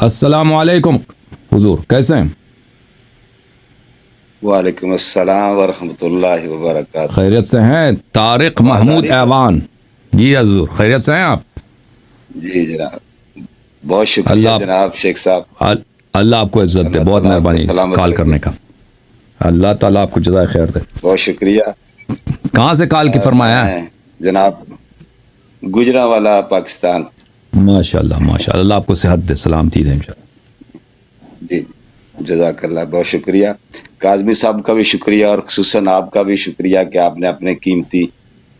السلام علیکم حضور، کیسے ہیں؟ وعلیکم السلام ورحمۃ اللہ وبرکاتہ. خیریت سے ہیں؟ طارق آواز آ محمود رہی ہے؟ ایوان. جی حضور، خیریت سے ہیں آپ؟ جی جناب، بہت شکریہ اللہ جناب شیخ صاحب. اللہ آپ کو عزت دے، اللہ بہت تعالیٰ آپ کو مہربانی سلامت کال رکھے. کرنے کا. اللہ تعالیٰ آپ کو جزائے خیر دے. بہت شکریہ. کہاں سے کال کی فرمایا؟ میں جناب گجرانوالہ پاکستان. ماشاء اللہ ماشاء اللہ، اللہ آپ کو صحت دے، سلامتی دے انشاءاللہ. جی جزاک اللہ، بہت شکریہ. کاظمی صاحب کا بھی شکریہ اور خصوصاً آپ کا بھی شکریہ کہ آپ نے اپنے قیمتی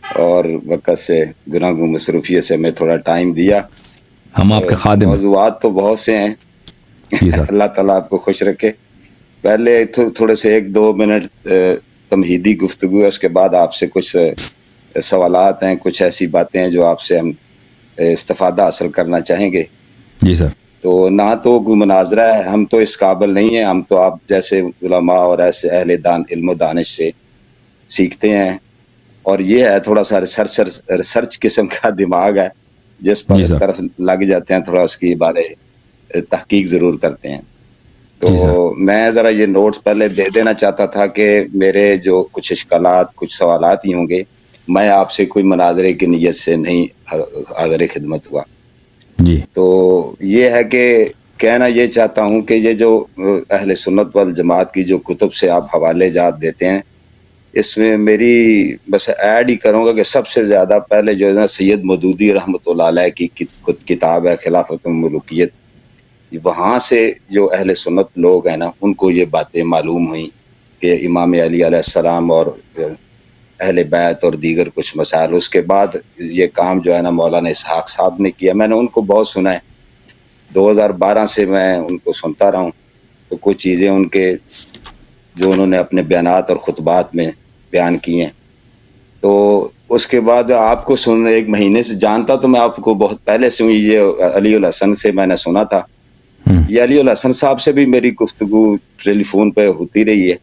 اور وقت سے گناہ مصروفیت سے ہمیں تھوڑا ٹائم دیا. ہم آپ کے خادم ہیں. موضوعات تو بہت سے ہیں. جی سر. اللہ تعالیٰ آپ کو خوش رکھے. پہلے تھوڑے سے 1-2 منٹ تمہیدی گفتگو ہے، اس کے بعد آپ سے کچھ سوالات ہیں، کچھ ایسی باتیں ہیں جو آپ سے ہم استفادہ حاصل کرنا چاہیں گے. جی سر. تو نہ تو کوئی مناظرہ ہے، ہم تو اس قابل نہیں ہیں، ہم تو آپ جیسے علماء اور ایسے اہل علم و دانش سے سیکھتے ہیں. اور یہ ہے تھوڑا سا ریسرچ قسم کا دماغ ہے، جس پر جی سر. طرف لگ جاتے ہیں، تھوڑا اس کی بارے تحقیق ضرور کرتے ہیں. تو جی سر. میں ذرا یہ نوٹس پہلے دے دینا چاہتا تھا کہ میرے جو کچھ اشکالات، کچھ سوالات ہی ہوں گے. میں آپ سے کوئی مناظرے کی نیت سے نہیں حاضر خدمت ہوا. جی. تو یہ ہے کہ کہنا یہ چاہتا ہوں کہ یہ جو اہل سنت والجماعت کی جو کتب سے آپ حوالے جات دیتے ہیں، اس میں میری بس ایڈ ہی کروں گا کہ سب سے زیادہ پہلے جو ہے نا سید مودودی رحمۃ اللہ علیہ کی کتاب ہے خلافت الملوکیت، وہاں سے جو اہل سنت لوگ ہیں نا ان کو یہ باتیں معلوم ہوئیں کہ امام علی علیہ السلام اور اہل بیت اور دیگر کچھ مسائل. اس کے بعد یہ کام جو ہے نا مولانا اسحاق صاحب نے کیا. میں نے ان کو بہت سنا ہے، 2012 سے میں ان کو سنتا رہا ہوں. تو کچھ چیزیں ان کے جو انہوں نے اپنے بیانات اور خطبات میں بیان کیے ہیں. تو اس کے بعد آپ کو سن 1 مہینے سے جانتا تو میں آپ کو بہت پہلے سے ہوں. یہ علی الحسن سے میں نے سنا تھا. یہ علی الحسن صاحب سے بھی میری گفتگو ٹیلی فون پہ ہوتی رہی ہے.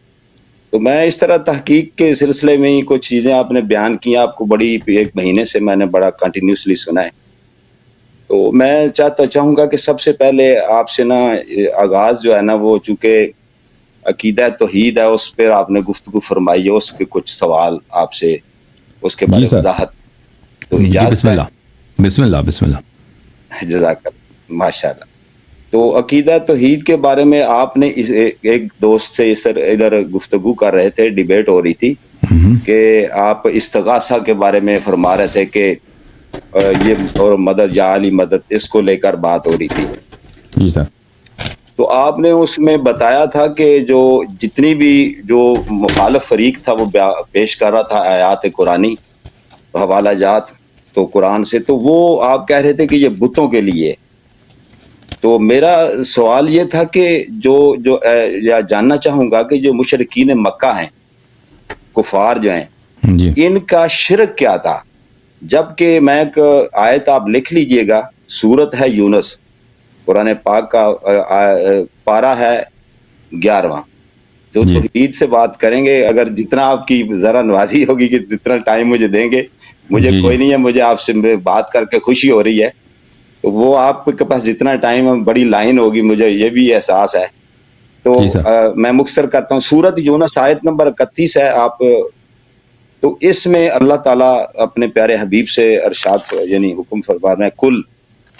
تو میں اس طرح تحقیق کے سلسلے میں ہی کچھ چیزیں آپ نے بیان کی، آپ کو بڑی 1 مہینے سے میں نے بڑا کنٹینیوسلی سنا ہے. تو میں چاہوں گا کہ سب سے پہلے آپ سے نا آغاز جو ہے نا وہ چونکہ عقیدہ توحید ہے، اس پہ آپ نے گفتگو فرمائی ہے، اس کے کچھ سوال آپ سے اس کے بارے وضاحت. تو جی اجازت بسم اللہ. بسم اللہ بسم اللہ. جزاک اللہ، ماشاء اللہ. تو عقیدہ توحید کے بارے میں آپ نے ایک دوست سے ادھر گفتگو کر رہے تھے، ڈیبیٹ ہو رہی تھی کہ آپ استغاثہ کے بارے میں فرما رہے تھے کہ یہ اور مدد یا علی مدد، اس کو لے کر بات ہو رہی تھی. جی سر. تو آپ نے اس میں بتایا تھا کہ جو جتنی بھی جو مخالف فریق تھا وہ پیش کر رہا تھا آیات قرآنی حوالہ جات تو قرآن سے، تو وہ آپ کہہ رہے تھے کہ یہ بتوں کے لیے. تو میرا سوال یہ تھا کہ جو یا جاننا چاہوں گا کہ جو مشرکین مکہ ہیں، کفار جو ہیں، جی. ان کا شرک کیا تھا؟ جبکہ میں ایک آیت آپ لکھ لیجئے گا، سورت ہے یونس، قرآن پاک کا پارہ ہے 11واں. تو توحید سے بات کریں گے، اگر جتنا آپ کی ذرا نوازی ہوگی کہ جتنا ٹائم مجھے دیں گے، مجھے کوئی نہیں ہے، مجھے آپ سے بات کر کے خوشی ہو رہی ہے. تو وہ آپ کے پاس جتنا ٹائم بڑی لائن ہوگی، مجھے یہ بھی احساس ہے. تو میں مختصر کرتا ہوں. سورت یونس آیت نمبر 31 ہے. آپ تو اس میں اللہ تعالیٰ اپنے پیارے حبیب سے ارشاد یعنی حکم فرما رہے ہیں، کل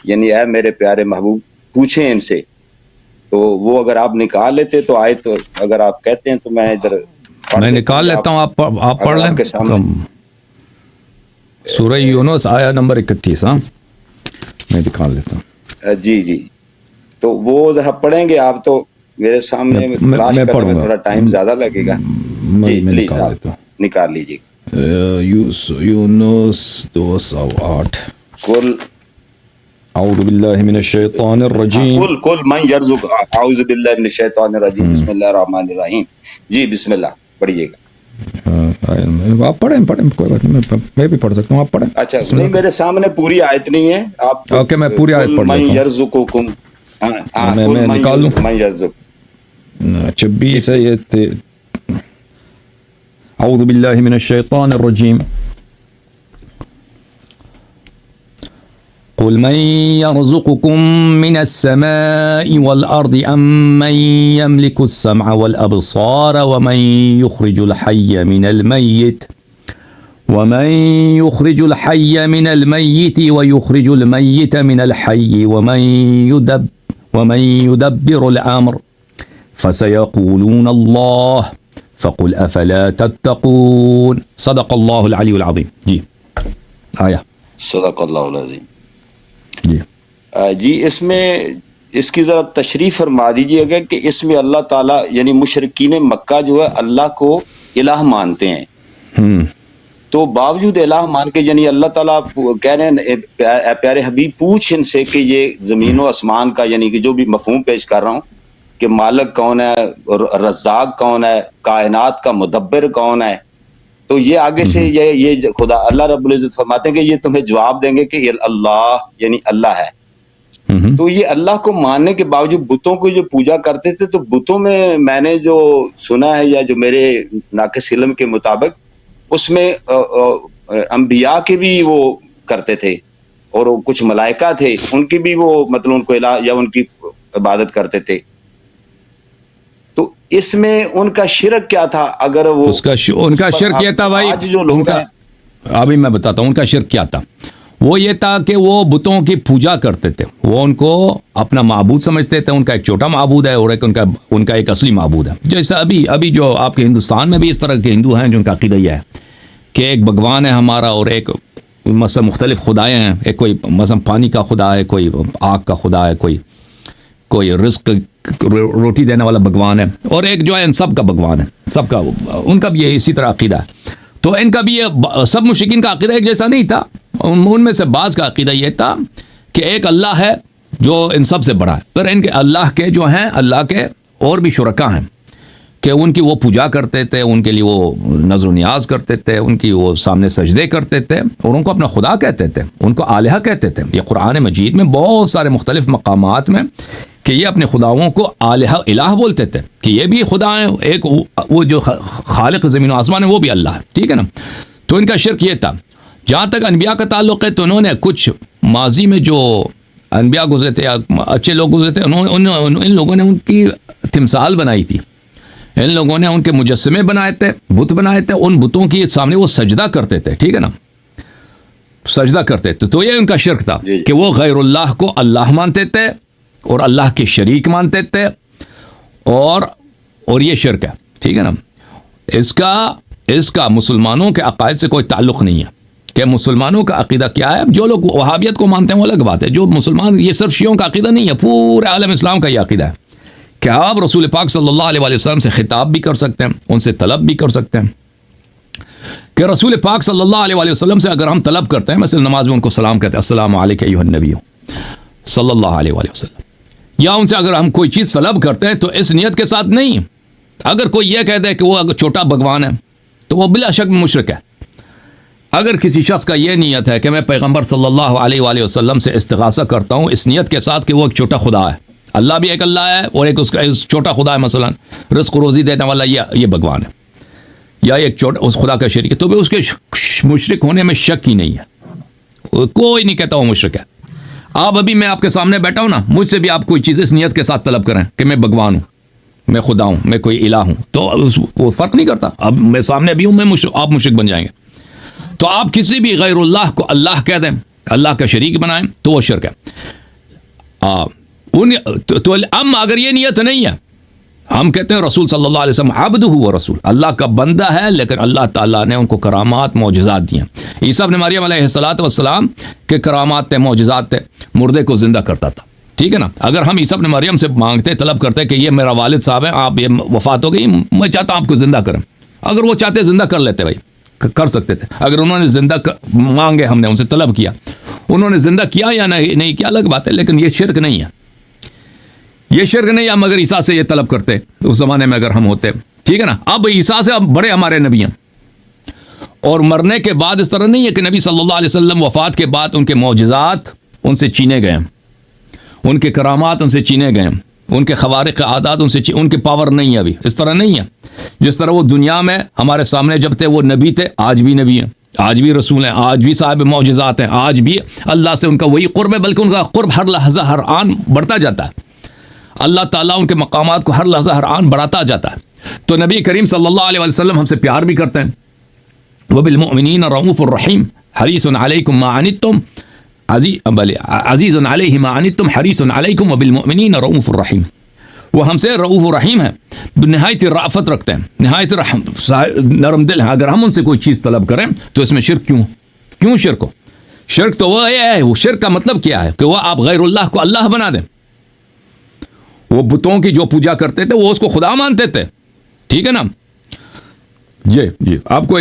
یعنی اے میرے پیارے محبوب پوچھیں ان سے. تو وہ اگر آپ نکال لیتے تو آیت اگر آپ کہتے ہیں تو میں ادھر میں نکال لیتا ہوں، آپ پڑھ لیں. سورہ یونس آیا نمبر 31. ہاں میں نکال لیتا ہوں. جی. تو وہ ذرا پڑھیں گے آپ؟ تو میرے سامنے تلاش کرنے میں تھوڑا ٹائم زیادہ لگے گا. جی پلیز آپ نکال لیجیے. یونس 208. کل اعوذ باللہ من الشیطان الرجیم. کل من یرزق، اعوذ باللہ من الشیطان الرجیم، بسم اللہ الرحمن الرحیم. جی بسم اللہ پڑھیے گا. آپ پڑھیں کوئی بات نہیں، میں بھی پڑھ سکتا ہوں، آپ پڑھیں. اچھا نہیں، میرے سامنے پوری آیت نہیں ہے. آپ اوکے، میں پوری آیت پڑھ لیتا ہوں. یرزقکم، میں نکال لوں. من یرزق 26 ہے یہ. اعوذ باللہ من الشیطان الرجیم. قل من يرزقكم من السماء والأرض أم من يملك السمع والأبصار ومن يخرج الحي من الميت من الميت ويخرج الميت من الحي ومن يدبر الأمر فسيقولون الله فقل أفلا تتقون صدق الله العلی العظیم. جی آیا صدق اللہ العظیم. جی جی اس میں اس کی ذرا تشریح فرما دیجیے گا کہ اس میں اللہ تعالیٰ یعنی مشرکین مکہ جو ہے اللہ کو الہ مانتے ہیں، تو باوجود الہ مان کے یعنی اللہ تعالیٰ کہہ رہے ہیں اے پیارے حبیب پوچھ ان سے کہ یہ زمین و آسمان کا یعنی کہ جو بھی مفہوم پیش کر رہا ہوں کہ مالک کون ہے، رزاق کون ہے، کائنات کا مدبر کون ہے، تو یہ آگے سے یہ خدا اللہ رب العزت فرماتے ہیں کہ یہ تمہیں جواب دیں گے کہ یہ اللہ یعنی اللہ ہے. تو یہ اللہ کو ماننے کے باوجود بتوں کو جو پوجا کرتے تھے، تو بتوں میں نے جو سنا ہے یا جو میرے ناقص علم کے مطابق اس میں انبیاء کے بھی وہ کرتے تھے اور کچھ ملائکہ تھے ان کی بھی وہ مطلب ان کو الہ یا ان کی عبادت کرتے تھے. تو اس میں ان کا شرک کیا تھا؟ اگر وہ ان کا شرک کیا تھا بھائی، آج جو لوگ ہیں ابھی میں بتاتا ہوں ان کا شرک کیا تھا. وہ یہ تھا کہ وہ بتوں کی پوجا کرتے تھے، وہ ان کو اپنا معبود سمجھتے تھے. ان کا ایک چھوٹا معبود ہے اور ایک ان کا ایک اصلی معبود ہے. جیسا ابھی جو آپ کے ہندوستان میں بھی اس طرح کے ہندو ہیں جن کا عقیدہ یہ ہے کہ ایک بھگوان ہے ہمارا اور ایک مثلا مختلف خدائیں ہیں. ایک کوئی مثلا پانی کا خدا ہے، کوئی آگ کا خدا ہے، کوئی رزق روٹی دینے والا بھگوان ہے، اور ایک جو ہے ان سب کا بھگوان ہے. سب کا ان کا بھی یہ اسی طرح عقیدہ ہے. تو ان کا بھی یہ سب مشرکین کا عقیدہ ایک جیسا نہیں تھا. ان میں سے بعض کا عقیدہ یہ تھا کہ ایک اللہ ہے جو ان سب سے بڑا ہے، پر ان کے اللہ کے جو ہیں اللہ کے اور بھی شرکا ہیں کہ ان کی وہ پوجا کرتے تھے، ان کے لیے وہ نظر و نیاز کرتے تھے، ان کی وہ سامنے سجدے کرتے تھے اور ان کو اپنا خدا کہتے تھے، ان کو الہ کہتے تھے. یہ قرآن مجید میں بہت سارے مختلف مقامات میں کہ یہ اپنے خداؤں کو الہ بولتے تھے کہ یہ بھی خدا ہیں. ایک وہ جو خالق زمین و آسمان ہے وہ بھی اللہ ہے، ٹھیک ہے نا. تو ان کا شرک یہ تھا. جہاں تک انبیاء کا تعلق ہے تو انہوں نے کچھ ماضی میں جو انبیاء گزرے تھے یا اچھے لوگ گزرے تھے ان لوگوں نے ان کی تمثال بنائی تھی، ان لوگوں نے ان کے مجسمے بنائے تھے، بت بنائے تھے. ان بتوں کے سامنے وہ سجدہ کرتے تھے، ٹھیک ہے نا، سجدہ کرتے تھے. تو یہ ان کا شرک تھا کہ وہ غیر اللہ کو اللہ مانتے تھے اور اللہ کے شریک مانتے تھے، اور یہ شرک ہے، ٹھیک ہے نا. اس کا مسلمانوں کے عقائد سے کوئی تعلق نہیں ہے کہ مسلمانوں کا عقیدہ کیا ہے. جو لوگ وہابیت کو مانتے ہیں وہ الگ بات ہے. جو مسلمان، یہ صرف شیعوں کا عقیدہ نہیں ہے، پورے عالم اسلام کا یہ عقیدہ ہے کہ آپ رسول پاک صلی اللہ علیہ وسلم سے خطاب بھی کر سکتے ہیں، ان سے طلب بھی کر سکتے ہیں. کہ رسول پاک صلی اللہ علیہ وسلم سے اگر ہم طلب کرتے ہیں، مثلا نماز میں ان کو سلام کہتے ہیں، السلام علیک ایھا النبی صلی اللہ علیہ وسلم، یا ان سے اگر ہم کوئی چیز طلب کرتے ہیں تو اس نیت کے ساتھ نہیں. اگر کوئی یہ کہہ دے کہ وہ اگر چھوٹا بھگوان ہے تو وہ بلا شک مشرک ہے. اگر کسی شخص کا یہ نیت ہے کہ میں پیغمبر صلی اللہ علیہ وسلم سے استغاثہ کرتا ہوں اس نیت کے ساتھ کہ وہ ایک چھوٹا خدا ہے، اللہ بھی ایک اللہ ہے اور ایک اس کا چھوٹا خدا ہے، مثلا رزق و روزی دینے والا یہ بھگوان ہے یا ایک چھوٹا اس خدا کا شریک ہے، تو بھی اس کے مشرک ہونے میں شک ہی نہیں ہے. کوئی نہیں کہتا وہ مشرک ہے. آپ ابھی میں آپ کے سامنے بیٹھا ہوں نا، مجھ سے بھی آپ کوئی چیز اس نیت کے ساتھ طلب کریں کہ میں بھگوان ہوں، میں خدا ہوں، میں کوئی الہ ہوں، تو وہ فرق نہیں کرتا. اب میں سامنے بھی ہوں، آپ مشرک بن جائیں گے. تو آپ کسی بھی غیر اللہ کو اللہ کہہ دیں، اللہ کا شریک بنائیں تو وہ شرک ہے. تو اگر یہ نیت نہیں ہے، ہم کہتے ہیں رسول صلی اللہ علیہ وسلم عبدہ و رسول، اللہ کا بندہ ہے، لیکن اللہ تعالیٰ نے ان کو کرامات معجزات دی ہیں. عیسیٰ ابن مریم علیہ السلام کے کرامات تھے، معجزات تھے، مردے کو زندہ کرتا تھا، ٹھیک ہے نا. اگر ہم عیسیٰ ابن مریم سے مانگتے، طلب کرتے کہ یہ میرا والد صاحب ہے، آپ یہ وفات ہو گئی، میں چاہتا ہوں آپ کو زندہ کریں، اگر وہ چاہتے زندہ کر لیتے، بھائی کر سکتے تھے. اگر انہوں نے زندہ مانگے، ہم نے ان سے طلب کیا، انہوں نے زندہ کیا یا نہیں کیا الگ بات ہے، لیکن یہ شرک نہیں ہے. یہ شرک نہیں ہے. ہم اگر عیسیٰ سے یہ طلب کرتے اس زمانے میں اگر ہم ہوتے، ٹھیک ہے نا. اب عیسیٰ سے اب بڑے ہمارے نبی ہیں، اور مرنے کے بعد اس طرح نہیں ہے کہ نبی صلی اللہ علیہ وسلم وفات کے بعد ان کے معجزات ان سے چھینے گئے، ان کے کرامات ان سے چھینے گئے، ان کے خوارق عادات ان کے پاور نہیں ہے. ابھی اس طرح نہیں ہے. جس طرح وہ دنیا میں ہمارے سامنے جب تھے وہ نبی تھے، آج بھی نبی ہیں، آج بھی رسول ہیں, آج بھی صاحب معجزات ہیں, آج بھی اللہ سے ان کا وہی قرب ہے, بلکہ ان کا قرب ہر لحظہ ہر آن بڑھتا جاتا ہے. اللہ تعالیٰ ان کے مقامات کو ہر لحظہ ہر آن بڑھاتا جاتا ہے. تو نبی کریم صلی اللہ علیہ وسلم ہم سے پیار بھی کرتے ہیں. وبالمؤمنین رؤوف الرحیم حریص علیکم ما عنتم عزیز علیہ ما عنتم حریص علیکم وبالمؤمنین رؤوف الرحیم. وہ ہم سے رؤوف الرحیم ہے, نہایت رأفت رکھتے ہیں, نہایت نرم دل ہیں. اگر ہم ان سے کوئی چیز طلب کریں تو اس میں شرک کیوں شرک ہو؟ شرک تو وہ ہے, وہ شرک کا مطلب کیا ہے کہ وہ آپ غیر اللہ کو اللہ بنا دیں. وہ بتوں کی جو پوجا کرتے تھے وہ اس کو خدا مانتے تھے, ٹھیک ہے نا. جی آپ کو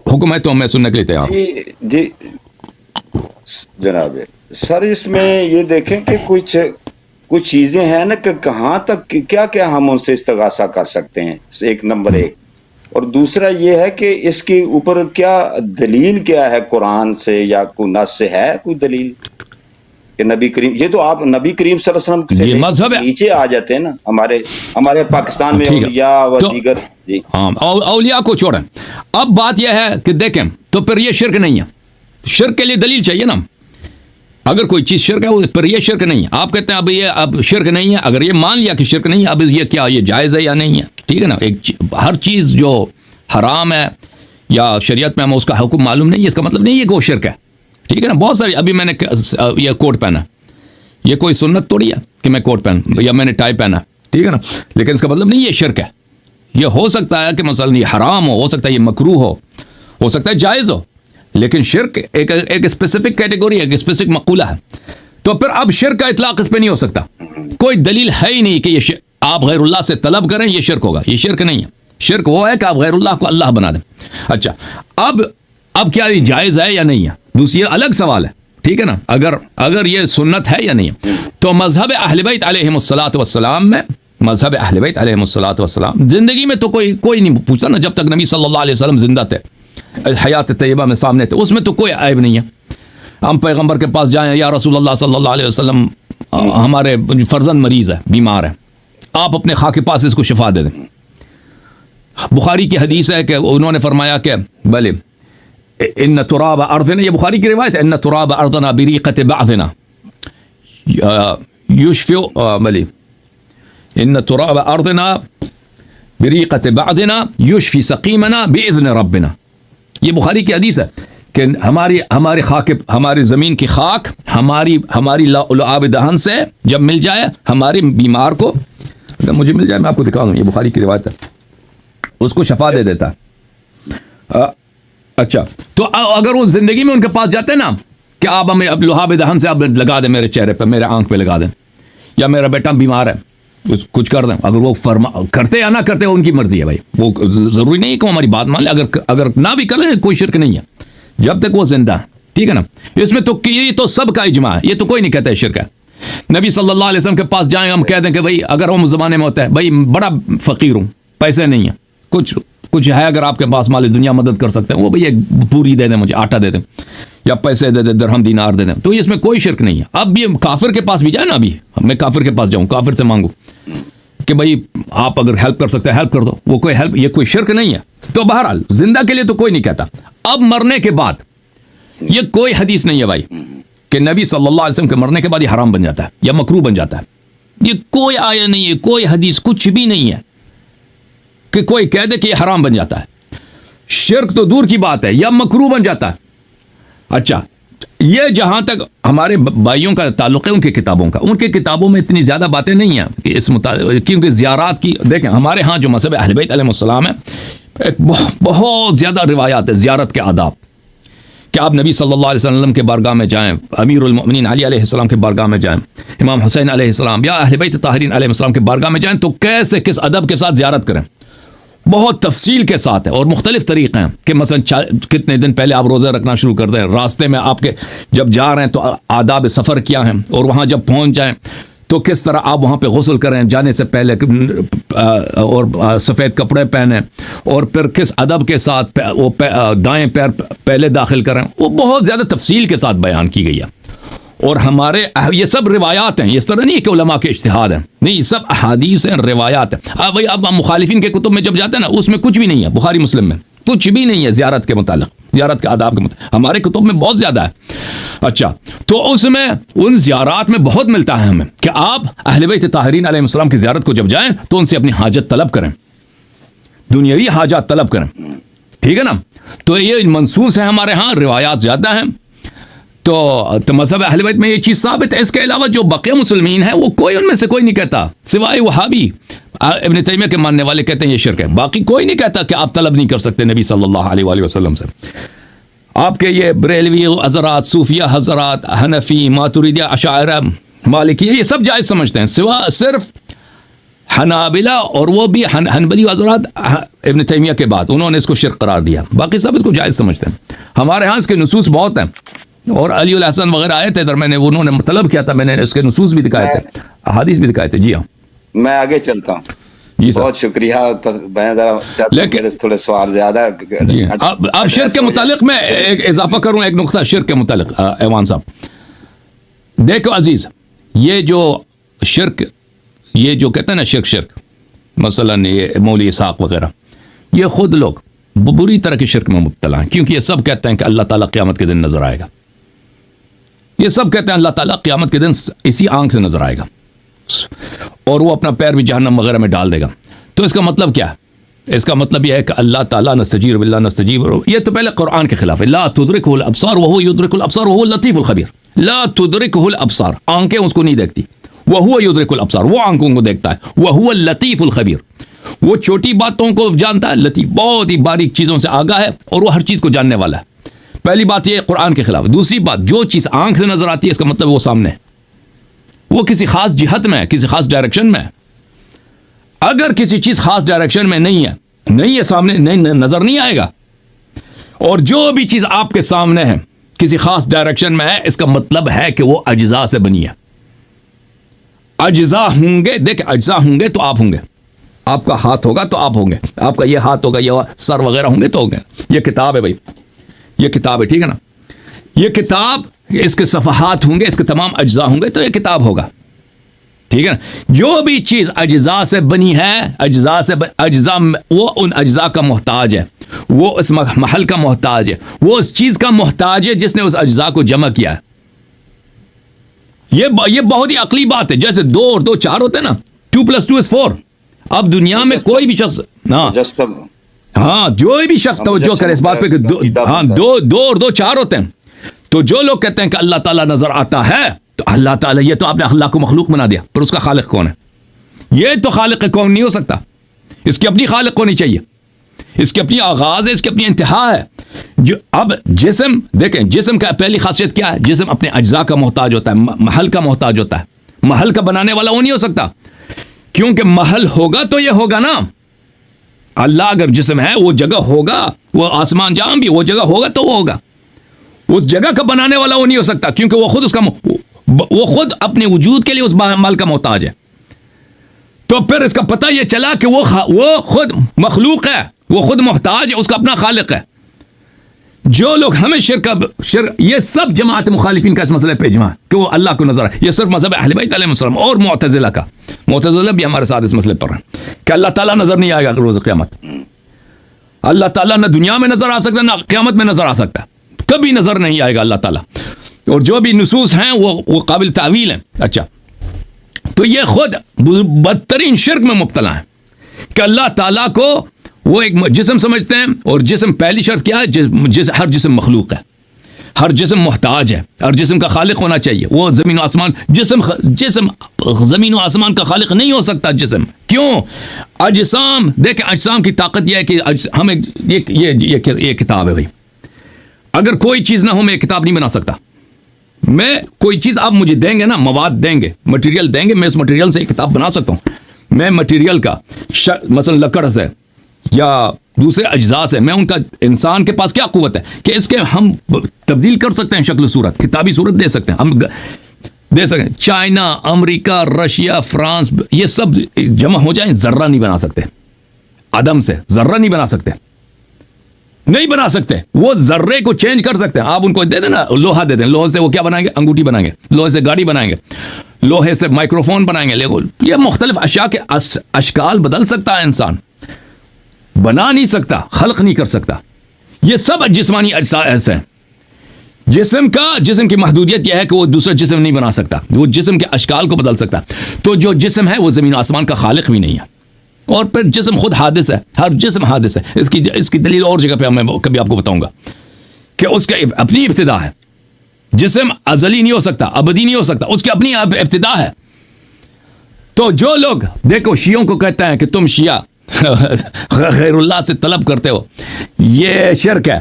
حکم ہے تو میں سننے کے لیے تیار ہوں. جی جناب سر, اس میں یہ دیکھیں کہ کچھ چیزیں ہیں نا کہ کہاں تک کیا ہم ان سے استغاثہ کر سکتے ہیں, ایک نمبر ایک. اور دوسرا یہ ہے کہ اس کے اوپر کیا دلیل کیا ہے, قرآن سے یا کوئی نص سے ہے کوئی دلیل کہ نبی کریم, یہ تو آپ نبی کریم صلی اللہ علیہ وسلم سے مذہب نیچے آ جاتے ہیں نا ہمارے پاکستان میں اولیاء اور دیگر. جی ہاں, اولیاء کو چھوڑیں. اب بات یہ ہے کہ دیکھیں تو پھر یہ شرک نہیں ہے. شرک کے لیے دلیل چاہیے نا. اگر کوئی چیز شرک ہے پھر یہ شرک نہیں ہے. آپ کہتے ہیں اب شرک نہیں ہے, اگر یہ مان لیا کہ شرک نہیں ہے, اب یہ کیا یہ جائز ہے یا نہیں ہے, ٹھیک ہے نا. ہر چیز جو حرام ہے یا شریعت میں ہمیں اس کا حکم معلوم نہیں ہے, اس کا مطلب نہیں ہے کہ وہ شرک ہے, ٹھیک ہے نا. بہت ساری, ابھی میں نے یہ کوٹ پہنا, یہ کوئی سنت توڑی ہے کہ میں کوٹ پہن یا میں نے ٹائی پہنا, ٹھیک ہے نا, لیکن اس کا مطلب نہیں یہ شرک ہے. یہ ہو سکتا ہے کہ مثلا یہ حرام ہو سکتا ہے یہ مکروہ ہو سکتا ہے جائز ہو, لیکن شرک ایک اسپیسیفک کیٹیگوری ہے, ایک اسپیسیفک مقولہ ہے. تو پھر اب شرک کا اطلاق اس پہ نہیں ہو سکتا. کوئی دلیل ہے ہی نہیں کہ یہ آپ غیر اللہ سے طلب کریں یہ شرک ہوگا. یہ شرک نہیں ہے. شرک وہ ہے کہ آپ غیر اللہ کو اللہ بنا دیں. اچھا, اب کیا یہ جائز ہے یا نہیں ہے, دوسری الگ سوال ہے, ٹھیک ہے نا. اگر یہ سنت ہے یا نہیں ہے, تو مذہب اہل بیت علیہم الصلاۃ والسلام میں, مذہب اہل بیت علیہم الصلاۃ والسلام زندگی میں تو کوئی نہیں پوچھتا نا, جب تک نبی صلی اللہ علیہ وسلم زندہ تھے, حیات طیبہ میں سامنے تھے, اس میں تو کوئی عیب نہیں ہے. ہم پیغمبر کے پاس جائیں, یا رسول اللہ صلی اللہ علیہ وسلم ہمارے فرزند مریض ہے, بیمار ہے, آپ اپنے خاک کے پاس اس کو شفا دے دیں. بخاری کی حدیث ہے کہ انہوں نے فرمایا کہ بھلے ان تراب ارضنا, یہ بخاری کی روایت ہے, ان تراب ارضنا بریقۃ بعضنا یشفع, بھلے ان تراب ارضنا بریقۃ بعضنا یشفی سقیمنا باذن ربنا. یہ بخاری کی حدیث ہے کہ ہماری زمین کی خاک ہماری لعاب دہن سے جب مل جائے ہمارے بیمار کو, اگر مجھے مل جائے میں آپ کو دکھا دوں, یہ بخاری کی روایت ہے, اس کو شفا دے دیتا ہے. اچھا, تو اگر وہ زندگی میں ان کے پاس جاتے نا کہ آپ ہمیں اب لعاب دہن سے آپ لگا دیں میرے چہرے پہ, میرے آنکھ پہ لگا دیں, یا میرا بیٹا بیمار ہے کچھ کر دیں, اگر وہ کرتے یا نہ کرتے ان کی مرضی ہے بھائی, وہ ضروری نہیں کہ وہ ہماری بات مان لے. اگر نہ بھی کر لیں کوئی شرک نہیں ہے جب تک وہ زندہ ہے, ٹھیک ہے نا. اس میں تو یہ تو سب کا اجماع ہے, یہ تو کوئی نہیں کہتا ہے شرک ہے. نبی صلی اللہ علیہ وسلم کے پاس جائیں, ہم کہہ دیں کہ بھائی اگر ہم زمانے میں ہوتا ہے, بھائی بڑا فقیر ہوں, پیسے نہیں ہیں, کچھ ہے اگر آپ کے پاس مال دنیا مدد کر سکتے ہیں, وہ بھئی ایک پوری دے دیں, مجھے آٹا دے دیں, یا پیسے دے دیں, درہم دینار دے دیں, تو اس میں کوئی شرک نہیں ہے. اب بھی کافر کے پاس بھی جائے نا, ابھی میں کافر کے پاس جاؤں, کافر سے مانگوں کہ بھائی آپ اگر ہیلپ کر سکتے ہیں ہیلپ کر دو, وہ کوئی ہیلپ, یہ کوئی شرک نہیں ہے. تو بہرحال زندہ کے لیے تو کوئی نہیں کہتا. اب مرنے کے بعد یہ کوئی حدیث نہیں ہے بھائی کہ نبی صلی اللہ علیہ وسلم کے مرنے کے بعد یہ حرام بن جاتا ہے یا مکروہ بن جاتا ہے. یہ کوئی آیا نہیں ہے, کوئی حدیث کچھ بھی نہیں ہے کہ کوئی کہہ دے کہ یہ حرام بن جاتا ہے. شرک تو دور کی بات ہے, یا مکروہ بن جاتا ہے. اچھا, یہ جہاں تک ہمارے بھائیوں کا تعلق ہے ان کی کتابوں کا, ان کی کتابوں میں اتنی زیادہ باتیں نہیں ہیں کہ اس کیونکہ زیارات کی, دیکھیں ہمارے ہاں جو مذہب اہل بیت علیہ السلام ہے, ایک بہت زیادہ روایات ہے زیارت کے آداب, کہ آپ نبی صلی اللہ علیہ وسلم کے بارگاہ میں جائیں, امیر المؤمنین علی علیہ السلام کے بارگاہ میں جائیں, امام حسین علیہ السلام یا اہل بیت طاہرین علیہ السلام کے بارگاہ میں جائیں, تو کیسے کس ادب کے ساتھ زیارت کریں, بہت تفصیل کے ساتھ ہے. اور مختلف طریقے ہیں کہ مثلا کتنے دن پہلے آپ روزہ رکھنا شروع کر دیں, راستے میں آپ کے جب جا رہے ہیں تو آداب سفر کیا ہیں, اور وہاں جب پہنچ جائیں تو کس طرح آپ وہاں پہ غسل کریں جانے سے پہلے, اور سفید کپڑے پہنیں, اور پھر کس ادب کے ساتھ وہ دائیں پیر پہلے داخل کریں, وہ بہت زیادہ تفصیل کے ساتھ بیان کی گئی ہے. اور ہمارے یہ سب روایات ہیں, اس طرح نہیں ہے کہ علماء کے اجتہاد ہیں, نہیں, یہ سب احادیث ہیں, روایات ہیں. اب مخالفین کے کتب میں جب جاتے ہیں نا, اس میں کچھ بھی نہیں ہے, بخاری مسلم میں کچھ بھی نہیں ہے زیارت کے متعلق، زیارت کے آداب کے متعلق، ہمارے کتب میں بہت زیادہ ہے۔ اچھا، تو اس میں ان زیارات میں بہت ملتا ہے ہمیں کہ آپ اہل بیت طاہرین علیہ السلام کی زیارت کو جب جائیں تو ان سے اپنی حاجت طلب کریں، دنیاوی حاجات طلب کریں، ٹھیک ہے نا۔ تو یہ منصوص ہے ہمارے ہاں، روایات زیادہ ہیں، تو مذہب اہل بیت میں یہ چیز ثابت ہے۔ اس کے علاوہ جو بقیہ مسلمین ہیں وہ کوئی ان میں سے کوئی نہیں کہتا، سوائے وہابی ابن تیمیہ کے ماننے والے کہتے ہیں یہ شرک ہے، باقی کوئی نہیں کہتا کہ آپ طلب نہیں کر سکتے نبی صلی اللہ علیہ وآلہ وسلم سے۔ آپ کے یہ بریلوی حضرات، صوفیہ حضرات، حنفی، ماتریدیہ، اشاعرہ، مالکیہ، یہ سب جائز سمجھتے ہیں، سوا صرف حنابلہ، اور وہ بھی حنبلی حضرات ابن تیمیہ کے بعد انہوں نے اس کو شرک قرار دیا، باقی سب اس کو جائز سمجھتے ہیں۔ ہمارے ہاں اس کے نصوص بہت ہیں، اور علی الحسن وغیرہ آئے تھے ادھر، میں نے انہوں نے طلب کیا تھا، میں نے اس کے نصوص بھی دکھائے تھے، احادیث بھی دکھائے تھے۔ جی ہاں، میں آگے چلتا ہوں۔ جی سر، بہت شکریہ۔ میں ذرا چاہتا ہوں میرے تھوڑے سوال زیادہ۔ جی اب شرک کے متعلق میں ایک اضافہ کروں، ایک نقطہ شرک کے متعلق ایوان صاحب۔ دیکھو عزیز، یہ جو شرک، یہ جو کہتے ہیں نا شرک مثلاً یہ مولوی اسحاق وغیرہ، یہ خود لوگ بری طرح کے شرک میں مبتلا ہیں، کیونکہ یہ سب کہتے ہیں کہ اللہ تعالیٰ قیامت کے دن نظر آئے گا، یہ سب کہتے ہیں اللہ تعالیٰ قیامت کے دن اسی آنکھ سے نظر آئے گا، اور وہ اپنا پیر بھی جہنم وغیرہ میں ڈال دے گا۔ تو اس کا مطلب کیا ہے؟ اس کا مطلب یہ ہے کہ اللہ تعالیٰ نستجیر باللہ نستجیب، یہ تو پہلے قرآن کے خلاف ہے، لا تدرکہ الابصار وہو یدرک الابصار وہو اللطیف الخبیر، لا تدرکہ الابصار، آنکھیں اس کو نہیں دیکھتی، وہو یدرک الابصار، وہ آنکھوں کو دیکھتا ہے، وہو اللطیف الخبیر، وہ چھوٹی باتوں کو جانتا ہے، لطیف بہت ہی باریک چیزوں سے آگاہ ہے، اور وہ ہر چیز کو جاننے والا ہے۔ پہلی بات یہ قرآن کے خلاف۔ دوسری بات، جو چیز آنکھ سے نظر آتی ہے اس کا مطلب وہ سامنے ہے، وہ کسی خاص جہت میں ہے، کسی خاص ڈائریکشن میں ہے۔ اگر کسی چیز خاص ڈائریکشن میں نہیں ہے سامنے، نہیں نظر نہیں آئے گا، اور جو بھی چیز آپ کے سامنے ہے کسی خاص ڈائریکشن میں ہے، اس کا مطلب ہے کہ وہ اجزاء سے بنی ہے۔ اجزاء ہوں گے، دیکھ اجزاء ہوں گے تو آپ ہوں گے، آپ کا ہاتھ ہوگا تو آپ ہوں گے، آپ کا یہ ہاتھ ہوگا، یہ سر وغیرہ ہوں گے تو ہوں گے۔ یہ کتاب ہے بھائی، یہ کتاب ہے، ٹھیک ہے نا، یہ کتاب، اس کے صفحات ہوں گے، اس کے تمام اجزاء ہوں گے تو یہ کتاب ہوگا، ٹھیک ہے نا۔ جو بھی چیز اجزاء سے بنی ہے، اجزاء وہ ان اجزاء کا محتاج ہے، وہ اس محل کا محتاج ہے، وہ اس چیز کا محتاج ہے جس نے اس اجزاء کو جمع کیا ہے۔ یہ بہت ہی عقلی بات ہے، جیسے 2 اور 2 4 ہوتے ہیں نا، 2+2 is 4۔ اب دنیا میں کوئی بھی شخص، ہاں جو بھی شخص توجہ کرے اس بات پہ کہ 2 اور 2 4 ہوتے ہیں، تو جو لوگ کہتے ہیں کہ اللہ تعالیٰ نظر آتا ہے، تو اللہ تعالیٰ، یہ تو آپ نے اللہ کو مخلوق بنا دیا، پر اس کا خالق کون ہے؟ یہ تو خالق کون نہیں ہو سکتا، اس کی اپنی خالق ہونی چاہیے، اس کی اپنی آغاز ہے، اس کی اپنی انتہا ہے۔ جو اب جسم، دیکھیں جسم کا پہلی خاصیت کیا ہے؟ جسم اپنے اجزاء کا محتاج ہوتا ہے، محل کا محتاج ہوتا ہے، محل کا بنانے والا وہ نہیں ہو سکتا، کیونکہ محل ہوگا تو یہ ہوگا نا۔ اللہ اگر جسم ہے، وہ جگہ ہوگا، وہ آسمان جہاں بھی وہ جگہ ہوگا تو وہ ہوگا، اس جگہ کا بنانے والا وہ نہیں ہو سکتا، کیونکہ وہ خود اپنے وجود کے لیے اس مال کا محتاج ہے۔ تو پھر اس کا پتہ یہ چلا کہ وہ خود مخلوق ہے، وہ خود محتاج ہے، اس کا اپنا خالق ہے۔ جو لوگ ہمیں شرک، یہ سب جماعت مخالفین کا اس مسئلے پہ اجماع کہ وہ اللہ کو نظر آئے، یہ صرف مذہب اہل بیت علیہ السلام اور معتزلہ کا، معتزلہ بھی ہمارے ساتھ اس مسئلے پر ہیں کہ اللہ تعالیٰ نظر نہیں آئے گا روز قیامت۔ اللہ تعالیٰ نہ دنیا میں نظر آ سکتا، نہ قیامت میں نظر آ سکتا، کبھی نظر نہیں آئے گا اللہ تعالیٰ، اور جو بھی نصوص ہیں وہ قابل تعویل ہیں۔ اچھا، تو یہ خود بدترین شرک میں مبتلا ہے کہ اللہ تعالیٰ کو وہ ایک جسم سمجھتے ہیں، اور جسم پہلی شرط کیا ہے؟ ہر جسم مخلوق ہے، ہر جسم محتاج ہے، ہر جسم کا خالق ہونا چاہیے، وہ زمین و آسمان، جسم زمین و آسمان کا خالق نہیں ہو سکتا جسم۔ کیوں؟ اجسام، دیکھیں اجسام کی طاقت یہ ہے کہ ہمیں یہ کتاب ہے بھائی، اگر کوئی چیز نہ ہو میں یہ کتاب نہیں بنا سکتا۔ میں کوئی چیز آپ مجھے دیں گے نا، مواد دیں گے، مٹیریل دیں گے، میں اس مٹیریل سے ایک کتاب بنا سکتا ہوں۔ میں مٹیریل کا مثلا لکڑ سے یا دوسرے اجزاء سے، میں ان کا، انسان کے پاس کیا قوت ہے کہ اس کے ہم تبدیل کر سکتے ہیں شکل صورت، کتابی صورت دے سکتے ہیں، ہم دے سکتے ہیں۔ چائنا، امریکہ، رشیا، فرانس، یہ سب جمع ہو جائیں، ذرہ نہیں بنا سکتے، عدم سے ذرہ نہیں بنا سکتے، نہیں بنا سکتے۔ وہ ذرے کو چینج کر سکتے ہیں، آپ ان کو دے دیں نا، لوہا دے دیں، لوہے سے وہ کیا بنائیں گے؟ انگوٹھی بنائیں گے، لوہے سے گاڑی بنائیں گے، لوہے سے مائکروفون بنائیں گے، یہ مختلف اشیاء کے اشکال بدل سکتا ہے انسان۔ بنا نہیں سکتا, خلق نہیں کر سکتا. یہ سب جسمانی اجزاء ایسے ہیں. جسم کی محدودیت یہ ہے کہ وہ دوسرا جسم نہیں بنا سکتا, وہ جسم کے اشکال کو بدل سکتا. تو جو جسم ہے وہ زمین و آسمان کا خالق بھی نہیں ہے. اور پھر جسم خود حادث ہے, ہر جسم حادث ہے. اس کی دلیل اور جگہ پہ میں کبھی آپ کو بتاؤں گا کہ اس کا اپنی ابتدا ہے. جسم ازلی نہیں ہو سکتا, ابدی نہیں ہو سکتا, اس کی اپنی ابتدا ہے. تو جو لوگ دیکھو شیعوں کو کہتے ہیں کہ تم شیعہ غیر اللہ سے طلب کرتے ہو, یہ شرک ہے.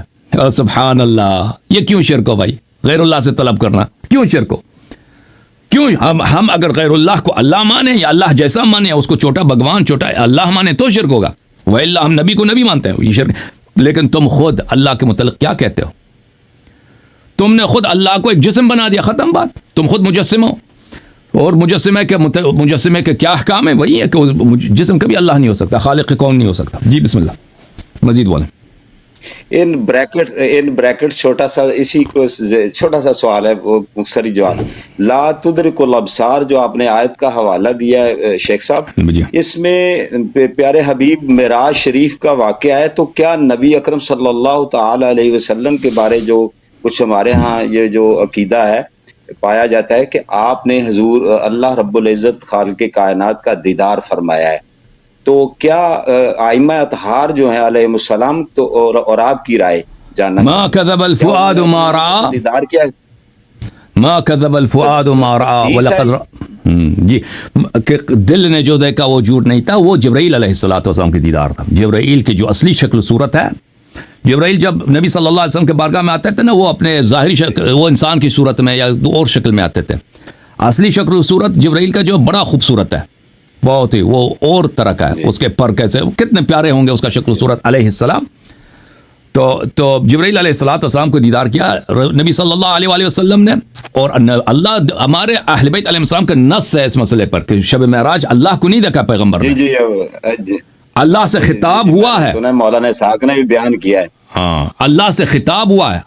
سبحان اللہ, یہ کیوں شرک ہو بھائی؟ غیر اللہ سے طلب کرنا کیوں شرک ہو؟ کیوں ہم اگر غیر اللہ کو اللہ مانے یا اللہ جیسا مانے, اس کو چھوٹا بھگوان چھوٹا اللہ مانے تو شرک ہوگا. وَإِلَّا ہم نبی کو نبی مانتے ہیں, یہ شرک. لیکن تم خود اللہ کے متعلق کیا کہتے ہو؟ تم نے خود اللہ کو ایک جسم بنا دیا, ختم بات. تم خود مجسم ہو, اور مجسمے کے کیا احکام ہے؟ وہی ہے کہ جسم کبھی اللہ نہیں ہو سکتا, خالق کون نہیں ہو سکتا. جی بسم اللہ, مزید بولیں. ان بریکٹ چھوٹا سا اسی کو چھوٹا سا سوال ہے, وہ مختصری جواب. لا تدرک الابصار جو آپ نے آیت کا حوالہ دیا ہے شیخ صاحب, اس میں پیارے حبیب معراج شریف کا واقعہ ہے, تو کیا نبی اکرم صلی اللہ تعالی علیہ وسلم کے بارے جو کچھ ہمارے ہاں یہ جو عقیدہ ہے پایا جاتا ہے کہ آپ نے حضور اللہ رب العزت خالق کائنات کا دیدار فرمایا ہے, تو کیا ائمہ اطہار جو ہیں علیہ السلام تو اور آپ کی رائے جاننا. ما کذب الفؤاد ما رأى, دیدار کیا ما کذب الفؤاد ما رأى ولقد جی, کہ دل نے جو دیکھا وہ جھوٹ نہیں تھا. وہ جبرائیل علیہ الصلوۃ والسلام کی دیدار تھا. جبرائیل کی جو اصلی شکل صورت ہے, جبرائیل جب نبی صلی اللہ علیہ وسلم کے بارگاہ میں آتے تھے نا, وہ اپنے ظاہری شکل, وہ انسان کی صورت میں یا اور شکل میں آتے تھے. اصلی شکل صورت جبرائیل کا جو بڑا خوبصورت ہے, بہت ہی, وہ اور طرح کا ہے. اس کے پر کیسے کتنے پیارے ہوں گے اس کا شکل صورت علیہ السلام. تو جبرائیل علیہ الصلوۃ والسلام کو دیدار کیا نبی صلی اللہ علیہ وآلہ وسلم نے. اور اللہ ہمارے اہل بیت علیہ السلام کا نص ہے اس مسئلے پر کہ شب معراج اللہ کو نہیں دیکھا پیغمبر نے. جی اللہ سے خطاب ہوا ہے. سنا مولانا اسحاق نے بھی بیان کیا ہے. ہاں, اللہ سے خطاب ہوا ہے.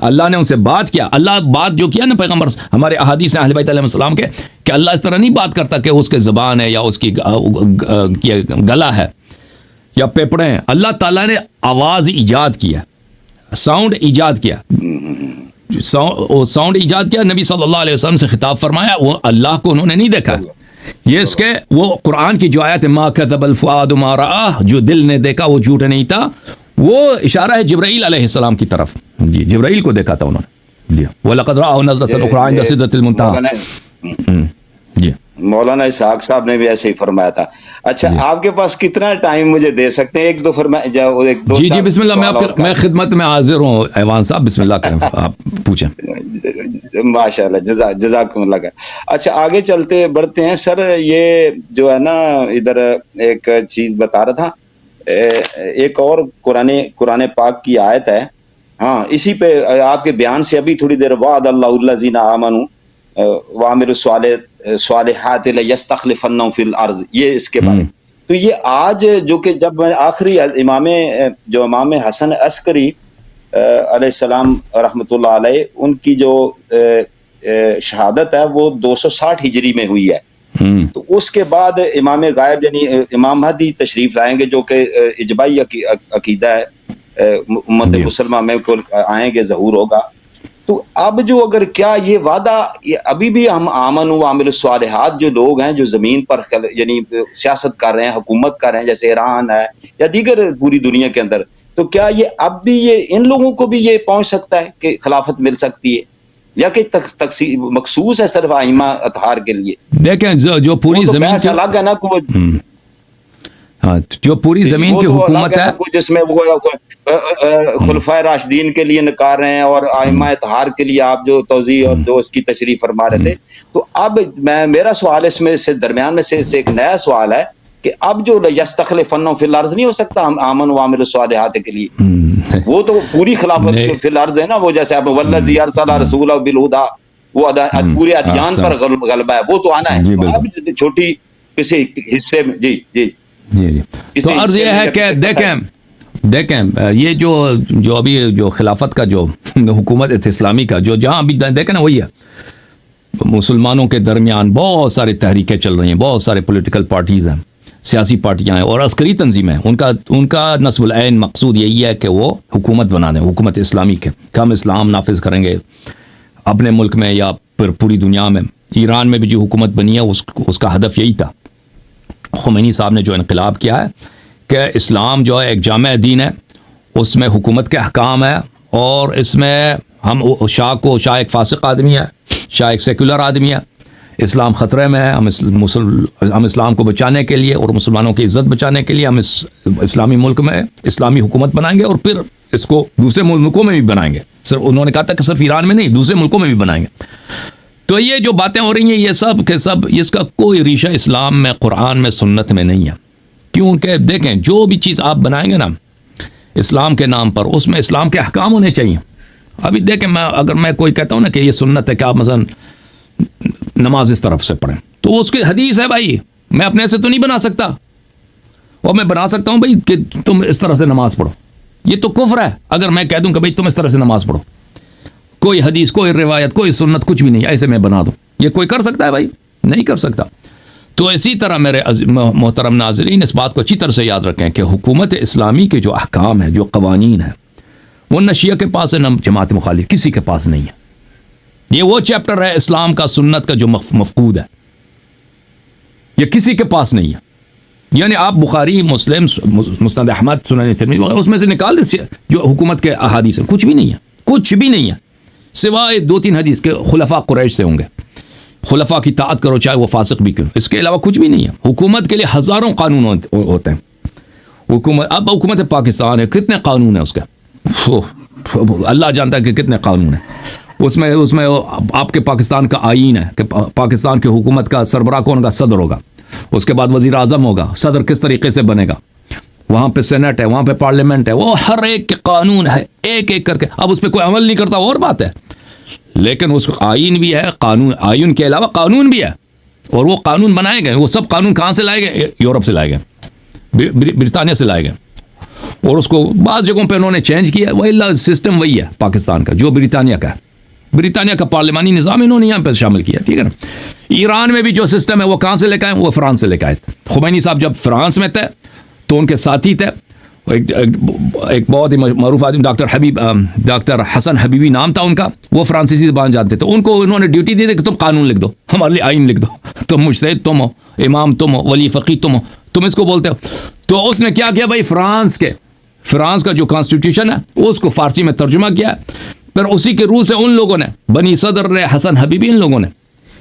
اللہ نے ان سے بات کیا. اللہ بات جو کیا نا پیغمبر ہمارے احادیث اہل بیت علیہ السلام کے, کہ اللہ اس طرح نہیں بات کرتا کہ اس کے زبان ہے یا اس کی گلا ہے یا پیپڑے ہیں. اللہ تعالیٰ نے آواز ایجاد کیا, ساؤنڈ ایجاد کیا, ساؤنڈ ایجاد کیا. نبی صلی اللہ علیہ وسلم سے خطاب فرمایا. وہ اللہ کو انہوں نے نہیں دیکھا. یہ اس کے وہ قرآن کی جو آیت ما کذب الفؤاد ما رأى, جو دل نے دیکھا وہ جھوٹ نہیں تھا, وہ اشارہ ہے جبرائیل علیہ السلام کی طرف. جی, جبرائیل کو دیکھا تھا انہوں نے. جی, وَلَقَدْ رَآهُ نَزْلَةً أُخْرَىٰ عِندَ سِدْرَةِ الْمُنتَهَىٰ. جی, مولانا اسحاق صاحب نے بھی ایسے ہی فرمایا تھا. اچھا, آپ کے پاس کتنا ٹائم مجھے دے سکتے ہیں؟ ایک دو جی بسم اللہ, میں خدمت میں حاضر ہوں ایوان صاحب, بسم اللہ کریں, آپ پوچھیں. ماشاء اللہ, جزاکم اللہ خیر. اچھا, آگے چلتے بڑھتے ہیں سر. یہ جو ہے نا ادھر ایک چیز بتا رہا تھا, ایک اور قرآن پاک کی آیت ہے. ہاں, اسی پہ آپ کے بیان سے ابھی تھوڑی دیر, وعد اللہ الذین آمنوا وعملوا الصالحات لیستخلفنہم فی الارض, یہ اس کے بارے میں. تو یہ آج جو کہ جب میں آخری امام حسن عسکری علیہ السلام رحمۃ اللہ علیہ, ان کی جو شہادت ہے وہ 260 ہجری میں ہوئی ہے. تو اس کے بعد امام غائب یعنی امام مہدی تشریف لائیں گے, جو کہ اجماعی عقیدہ ہے امت مسلمہ میں آئیں گے, ظہور ہوگا. تو اب جو اگر کیا یہ وعدہ ابھی بھی ہم آمن و عامل الصالحات جو لوگ ہیں جو زمین پر یعنی سیاست کر رہے ہیں, حکومت کر رہے ہیں, جیسے ایران ہے یا دیگر پوری دنیا کے اندر, تو کیا یہ اب بھی یہ ان لوگوں کو بھی یہ پہنچ سکتا ہے کہ خلافت مل سکتی ہے, یا کہ مخصوص ہے صرف ائمہ اطہار کے لیے؟ دیکھیں جو پوری زمین سے الگ ہے نا, جو پوری زمین کی حکومت ہے, جس میں وہ خلفائے راشدین کے لیے نکار رہے ہیں اور ائمہ اطہار کے لیے آپ جو توضیح اور جو اس کی تشریح فرما رہے تھے. تو اب میرا سوال اس میں سے درمیان میں سے ایک نیا سوال ہے کہ اب جو یستخلفنہم فی الارض نہیں ہو سکتا ہم آمن و عامل الصالحات کے لیے, وہ تو پوری خلافت فی الارض ہے نا, وہ جیسے اب والذی ارسل رسولہ بالہدیٰ, وہ پورے ادیان پر غلبہ ہے, وہ تو آنا ہے. اب چھوٹی کسی حصے میں جی تو عرض یہ ہے کہ دیکھیں یہ جو ابھی جو خلافت کا جو حکومت اسلامی کا جو جہاں ابھی دیکھیں نا, وہی ہے مسلمانوں کے درمیان بہت ساری تحریکیں چل رہی ہیں, بہت سارے پولیٹیکل پارٹیز ہیں, سیاسی پارٹیاں ہیں اور عسکری تنظیمیں، ان کا نصب العین مقصود یہی ہے کہ وہ حکومت بنا دیں، حکومت اسلامی کے، کہ ہم اسلام نافذ کریں گے اپنے ملک میں یا پھر پوری دنیا میں۔ ایران میں بھی جو حکومت بنی ہے اس کا ہدف یہی تھا۔ خمینی صاحب نے جو انقلاب کیا ہے کہ اسلام جو ہے ایک جامع دین ہے، اس میں حکومت کے احکام ہے، اور اس میں ہم شاہ ایک فاسق آدمی ہے، شاہ ایک سیکولر آدمی ہے، اسلام خطرے میں ہے، ہم اسلام کو بچانے کے لیے اور مسلمانوں کی عزت بچانے کے لیے ہم اس اسلامی ملک میں اسلامی حکومت بنائیں گے، اور پھر اس کو دوسرے ملکوں میں بھی بنائیں گے۔ صرف انہوں نے کہا تھا کہ صرف ایران میں نہیں، دوسرے ملکوں میں بھی بنائیں گے۔ تو یہ جو باتیں ہو رہی ہیں یہ سب کے سب، اس کا کوئی ریشہ اسلام میں، قرآن میں، سنت میں نہیں ہے۔ کیونکہ دیکھیں جو بھی چیز آپ بنائیں گے نا اسلام کے نام پر، اس میں اسلام کے احکام ہونے چاہیے۔ ابھی دیکھیں اگر میں کوئی کہتا ہوں نا کہ یہ سنت ہے کہ آپ مثلا نماز اس طرف سے پڑھیں، تو اس کی حدیث ہے بھائی، میں اپنے سے تو نہیں بنا سکتا، اور میں بنا سکتا ہوں بھائی کہ تم اس طرح سے نماز پڑھو۔ یہ تو کفر ہے اگر میں کہہ دوں کہ بھائی تم اس طرح سے نماز پڑھو، کوئی حدیث، کوئی روایت، کوئی سنت، کچھ بھی نہیں، ایسے میں بنا دوں۔ یہ کوئی کر سکتا ہے بھائی؟ نہیں کر سکتا۔ تو اسی طرح میرے محترم ناظرین اس بات کو اچھی طرح سے یاد رکھیں کہ حکومت اسلامی کے جو احکام ہیں، جو قوانین ہیں، وہ نہ شیعہ کے پاس ہے نہ جماعت مخالف، کسی کے پاس نہیں ہے۔ یہ وہ چیپٹر ہے اسلام کا، سنت کا جو مفقود ہے، یہ کسی کے پاس نہیں ہے۔ یعنی آپ بخاری، مسلم، مسند احمد، سنن ترمذی اس میں سے نکال دیں جو حکومت کے احادیث ہیں، کچھ بھی نہیں ہے، کچھ بھی نہیں ہے، سوائے 2-3 حدیث کے خلفاء قریش سے ہوں گے، خلفاء کی طاعت کرو چاہے وہ فاسق بھی کیوں، اس کے علاوہ کچھ بھی نہیں ہے۔ حکومت کے لیے ہزاروں قانون ہوتے ہیں۔ اب حکومت پاکستان ہے، کتنے قانون ہیں اس کا، اللہ جانتا ہے کہ کتنے قانون ہیں۔ اس میں آپ کے پاکستان کا آئین ہے کہ پاکستان کی حکومت کا سربراہ کون ہوگا؟ صدر ہوگا، اس کے بعد وزیر اعظم ہوگا، صدر کس طریقے سے بنے گا، وہاں پہ سینٹ ہے، وہاں پہ پارلیمنٹ ہے، وہ ہر ایک کے قانون ہے، ایک ایک کر کے۔ اب اس پہ کوئی عمل نہیں کرتا اور بات ہے، لیکن اس کا آئین بھی ہے، قانون، آئین کے علاوہ قانون بھی ہے، اور وہ قانون بنائے گئے۔ وہ سب قانون کہاں سے لائے گئے؟ یورپ سے لائے گئے، برطانیہ سے لائے گئے، اور اس کو بعض جگہوں پہ انہوں نے چینج کیا۔ وہی سسٹم وہی ہے پاکستان کا جو برطانیہ کا ہے۔ برطانیہ کا پارلیمانی نظام انہوں نے یہاں پہ شامل کیا، ٹھیک ہے نا۔ ایران میں بھی جو سسٹم ہے وہ کہاں سے لے کے آئے؟ وہ فرانس سے لے کے آئے تھے۔ خمینی صاحب جب فرانس میں تھے تو ان کے ساتھی تھے ایک بہت ہی معروف آدمی، ڈاکٹر حسن حبیبی نام تھا ان کا، وہ فرانسیسی زبان جانتے تھے۔ ان کو انہوں نے ڈیوٹی دی تھی کہ تم قانون لکھ دو، ہمارے لیے آئین لکھ دو، تم مجتہد تم ہو، امام تم ہو، ولی فقیہ تم ہو، تم اس کو بولتے ہو۔ تو اس نے کیا کیا بھائی، فرانس کا جو کانسٹیٹیوشن ہے اس کو فارسی میں ترجمہ کیا، پھر اسی کے روح سے ان لوگوں نے، بنی صدر نے، حسن حبیبی، ان لوگوں نے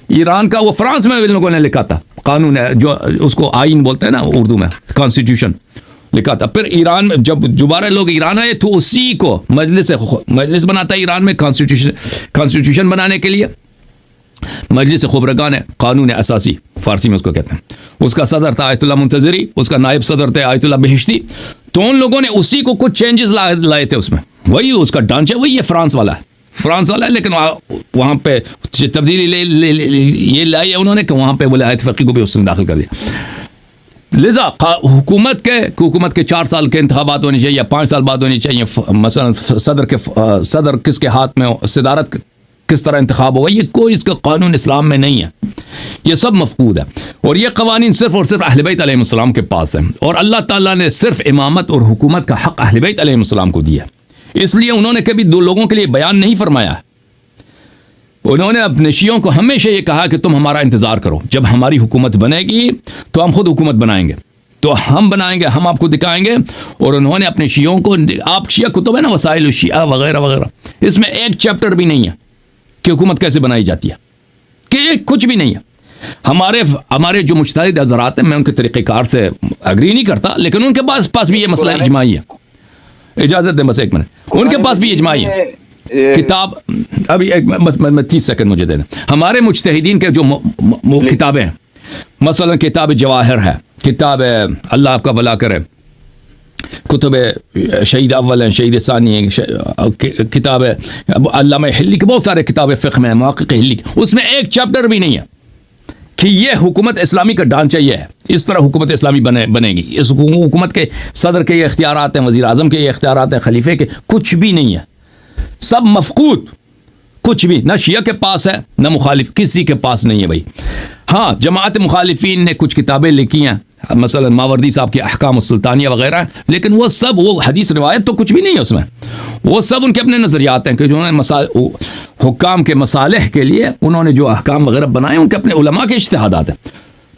ایران کا، وہ فرانس میں ان لوگوں نے لکھا تھا قانون ہے، جو اس کو آئین بولتے ہیں نا اردو میں، کانسٹیٹیوشن لکھا تھا۔ پھر ایران میں جب دوبارہ لوگ ایران آئے تو اسی کو مجلس بناتا ہے ایران میں کانسٹیٹیوشن بنانے کے لیے، مجلس خبرگان قانون اساسی فارسی میں اس کو کہتے ہیں۔ اس کا صدر تھا آیت اللہ منتظری، اس کا نائب صدر تھے آیت اللہ بہشتی۔ تو ان لوگوں نے اسی کو کچھ چینجز لائے تھے اس میں، وہی اس کا ڈھانچہ وہی ہے، فرانس والا ہے، لیکن وہاں پہ تبدیلی یہ لائی ہے انہوں نے کہ وہاں پہ ولایت فقیہ کو بھی اس میں داخل کر دیا۔ لذا حکومت کے 4 سال کے انتخابات ہونے چاہیے یا 5 سال بعد ہونی چاہیے۔ مثلا صدر کس کے ہاتھ میں ہو، صدارت کس طرح انتخاب ہوگا، یہ کوئی اس کا قانون اسلام میں نہیں ہے، یہ سب مفقود ہے۔ اور یہ قوانین صرف اور صرف اہل بیت علیہ السلام کے پاس ہیں، اور اللہ تعالیٰ نے صرف امامت اور حکومت کا حق اہل بیت علیہ السلام کو دیا، اس لیے انہوں نے کبھی 2 لوگوں کے لیے بیان نہیں فرمایا۔ انہوں نے اپنے شیعوں کو ہمیشہ یہ کہا کہ تم ہمارا انتظار کرو، جب ہماری حکومت بنے گی تو ہم خود حکومت بنائیں گے، تو ہم بنائیں گے، ہم آپ کو دکھائیں گے۔ اور انہوں نے اپنے شیعوں کو، آپ شیعہ کتب ہے نا، وسائل الشیعہ وغیرہ وغیرہ، اس میں ایک چیپٹر بھی نہیں ہے کہ حکومت کیسے بنائی جاتی ہے، کہ کچھ بھی نہیں ہے۔ ہمارے جو مجتہد حضرات ہیں، میں ان کے طریقہ کار سے اگری نہیں کرتا، لیکن ان کے پاس بھی یہ مسئلہ اجماعی ہے۔ اجازت دیں بس 1 منٹ، ان کے پاس بھی اجماعی ہے کتاب۔ ابھی 30 سیکنڈ مجھے دے دیں۔ ہمارے مجتہدین کے جو کتابیں ہیں، مثلا کتاب جواہر ہے، کتاب اللہ آپ کا بھلا کرے، کتب شہید اول ہیں، شہید ثانی ہیں، کتاب علامہ حلی کے بہت سارے کتاب فقہ میں، محقق حلی، اس میں ایک چیپٹر بھی نہیں ہے کہ یہ حکومت اسلامی کا ڈھانچہ یہ ہے، اس طرح حکومت اسلامی بنے گی۔ اس حکومت کے صدر کے یہ اختیارات ہیں، وزیر اعظم کے یہ اختیارات ہیں، خلیفے کے، کچھ بھی نہیں ہے، سب مفقود، کچھ بھی نہ شیعہ کے پاس ہے نہ مخالف، کسی کے پاس نہیں ہے بھائی۔ ہاں جماعت مخالفین نے کچھ کتابیں لکھی ہیں، مثلا ماوردی صاحب کی احکام السلطانیہ وغیرہ ہیں، لیکن وہ سب وہ حدیث روایت تو کچھ بھی نہیں ہے اس میں، وہ سب ان کے اپنے نظریات ہیں کہ جو حکام کے مصالح کے لیے انہوں نے جو احکام وغیرہ بنائے ان کے اپنے علماء کے اجتہادات ہیں۔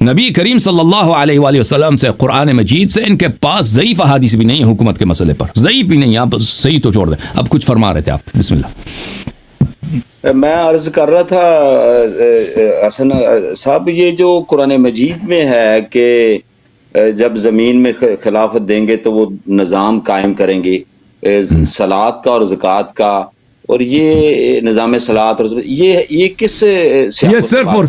نبی کریم صلی اللہ علیہ وآلہ وسلم سے، قرآن مجید سے ان کے پاس ضعیف احادیث بھی نہیں ہے حکومت کے مسئلے پر، ضعیف بھی نہیں۔ آپ صحیح تو چھوڑ دیں، اب کچھ فرما رہے تھے آپ، بسم اللہ۔ میں عرض کر رہا تھا حسن صاحب، یہ جو قرآن مجید میں ہے کہ جب زمین میں خلافت دیں گے تو وہ نظام قائم کریں گے صلاۃ کا اور زکوٰۃ کا، اور یہ نظام صلاۃ اور یہ کس یہ صرف اور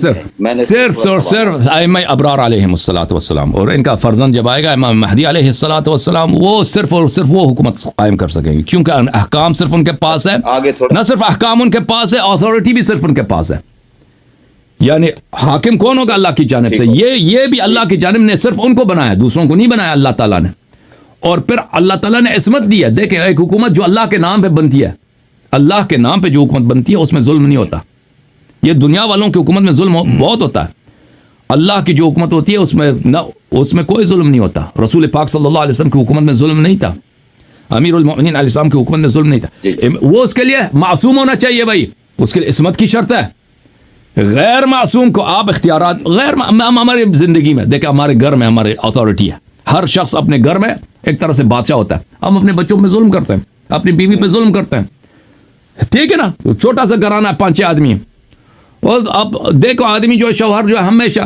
صرف ائمہ ابرار علیہم الصلوۃ والسلام، اور ان کا فرزند جب آئے گا امام مہدی علیہ الصلوۃ والسلام، وہ صرف اور صرف وہ حکومت قائم کر سکیں گے، کیونکہ احکام صرف ان کے پاس ہے، آگے تھوڑا نہ صرف احکام ان کے پاس ہے، اتھارٹی بھی صرف ان کے پاس ہے۔ یعنی حاکم کون ہوگا؟ اللہ کی جانب سے، یہ بھی اللہ کی جانب نے صرف ان کو بنایا، دوسروں کو نہیں بنایا اللہ تعالیٰ نے۔ اور پھر اللہ تعالیٰ نے عصمت دی ہے، دیکھیں ایک حکومت جو اللہ کے نام پہ بنتی ہے، اللہ کے نام پہ جو حکومت بنتی ہے اس میں ظلم نہیں ہوتا۔ یہ دنیا والوں کی حکومت میں ظلم بہت ہوتا ہے، اللہ کی جو حکومت ہوتی ہے اس میں کوئی ظلم نہیں ہوتا۔ رسول پاک صلی اللہ علیہ وسلم کی حکومت میں ظلم نہیں تھا، امیر المؤمنین علیہ السلام کی حکومت میں ظلم نہیں تھا۔ وہ اس کے لیے معصوم ہونا چاہیے بھائی، اس کے لیے عصمت کی شرط ہے۔ غیر معصوم کو آپ اختیارات ہماری زندگی میں دیکھیں، ہمارے گھر میں ہمارے اتھارٹی ہے، ہر شخص اپنے گھر میں ایک طرح سے بادشاہ ہوتا ہے۔ ہم اپنے بچوں پہ ظلم کرتے ہیں، اپنی بیوی پہ ظلم کرتے ہیں، ٹھیک ہے نا؟ چھوٹا سا گھرانہ ہے، 5-6 آدمی ہیں، اور اب دیکھو آدمی جو شوہر جو ہے ہمیشہ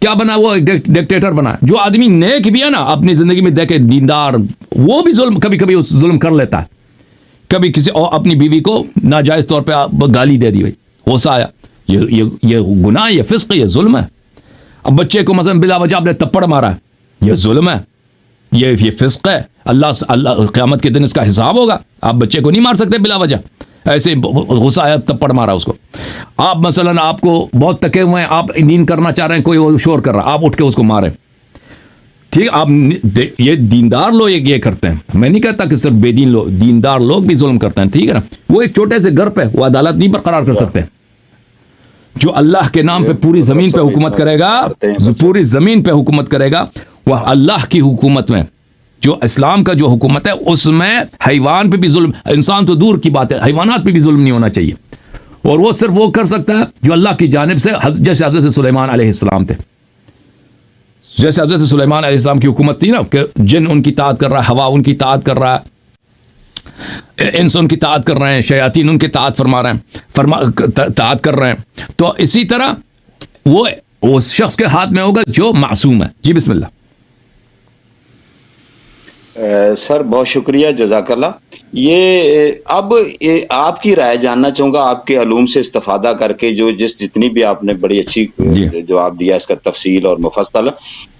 کیا بنا، وہ ڈکٹیٹر بنا۔ جو آدمی نیک بھی ہے نا اپنی زندگی میں، دیکھے دیندار، وہ بھی ظلم کبھی کبھی ظلم کر لیتا ہے، کبھی کسی اور اپنی بیوی کو ناجائز طور پہ گالی دے دی، بھائی غصہ آیا، یہ گناہ، یہ فسق، یہ ظلم ہے۔ اب بچے کو مثلا بلا وجہ آپ نے تپڑ مارا ہے، یہ ظلم ہے، یہ فسق ہے۔ اللہ قیامت کے دن اس کا حساب ہوگا۔ آپ بچے کو نہیں مار سکتے بلا وجہ، ایسے غصہ آیا تپڑ مارا اس کو۔ آپ مثلا آپ کو بہت تکے ہوئے ہیں، آپ نیند کرنا چاہ رہے ہیں، کوئی شور کر رہا، آپ اٹھ کے اس کو مارے، ٹھیک ہے؟ آپ یہ دیندار لوگ یہ کرتے ہیں، میں نہیں کہتا کہ صرف بے دین لوگ، دیندار لوگ بھی ظلم کرتے ہیں، ٹھیک ہے نا؟ وہ ایک چھوٹے سے گھر پہ وہ عدالت نہیں برقرار کر سکتے۔ جو اللہ کے نام پہ پوری زمین پہ حکومت کرے گا، پوری زمین پہ حکومت کرے گا، وہ اللہ کی حکومت میں، جو اسلام کا جو حکومت ہے اس میں حیوان پہ بھی ظلم، انسان تو دور کی بات ہے، حیوانات پہ بھی ظلم نہیں ہونا چاہیے۔ اور وہ صرف وہ کر سکتا ہے جو اللہ کی جانب سے، جیسے حضرت سلیمان علیہ السلام تھے، جیسے حضرت سلیمان علیہ السلام کی حکومت تھی نا، کہ جن ان کی اطاعت کر رہا ہے، ہوا ان کی اطاعت کر رہا ہے، انس ان کی اطاعت کر رہے ہیں، شیاطین ان کی اطاعت فرما رہے ہیں، اطاعت کر رہے ہیں۔ تو اسی طرح وہ اس شخص کے ہاتھ میں ہوگا جو معصوم ہے۔ جی بسم اللہ۔ سر بہت شکریہ، جزاک اللہ۔ یہ اب آپ کی رائے جاننا چاہوں گا، آپ کے علوم سے استفادہ کر کے، جتنی بھی آپ نے بڑی اچھی جواب دیا اس کا تفصیل اور مفصل۔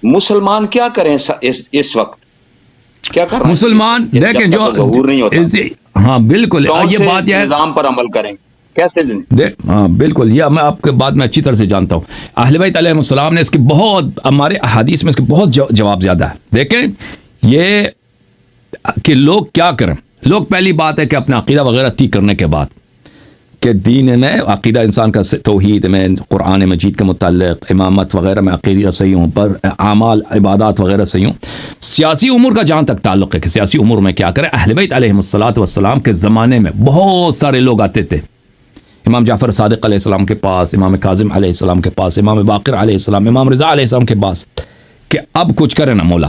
مسلمان کیا کریں اس وقت، کیا کر رہے ہیں مسلمان؟ دیکھیں جو ظہور نہیں ہوتا، ہاں بالکل، یہ بات یہ ہے، نظام پر عمل کریں کیسے؟ ہاں بالکل، یہ میں آپ کے بات میں اچھی طرح سے جانتا ہوں۔ اہل بیت علیہ السلام نے اس کے بہت، ہمارے احادیث میں اس کے بہت جواب زیادہ ہے۔ دیکھیں یہ کہ لوگ کیا کریں، لوگ پہلی بات ہے کہ اپنا عقیدہ وغیرہ ٹھیک کرنے کے بعد، کہ دین میں عقیدہ انسان کا توحید میں، قرآن مجید کے متعلق، امامت وغیرہ میں عقیدہ صحیح ہوں، پر اعمال عبادات وغیرہ صحیح ہوں۔ سیاسی امور کا جہاں تک تعلق ہے کہ سیاسی امور میں کیا کریں، اہل بیت علیہم الصلوۃ والسلام کے زمانے میں بہت سارے لوگ آتے تھے، امام جعفر صادق علیہ السلام کے پاس، امام کاظم علیہ السلام کے پاس، امام باقر علیہ السلام، امام رضا علیہ السلام کے پاس، کہ اب کچھ کرے نا مولا،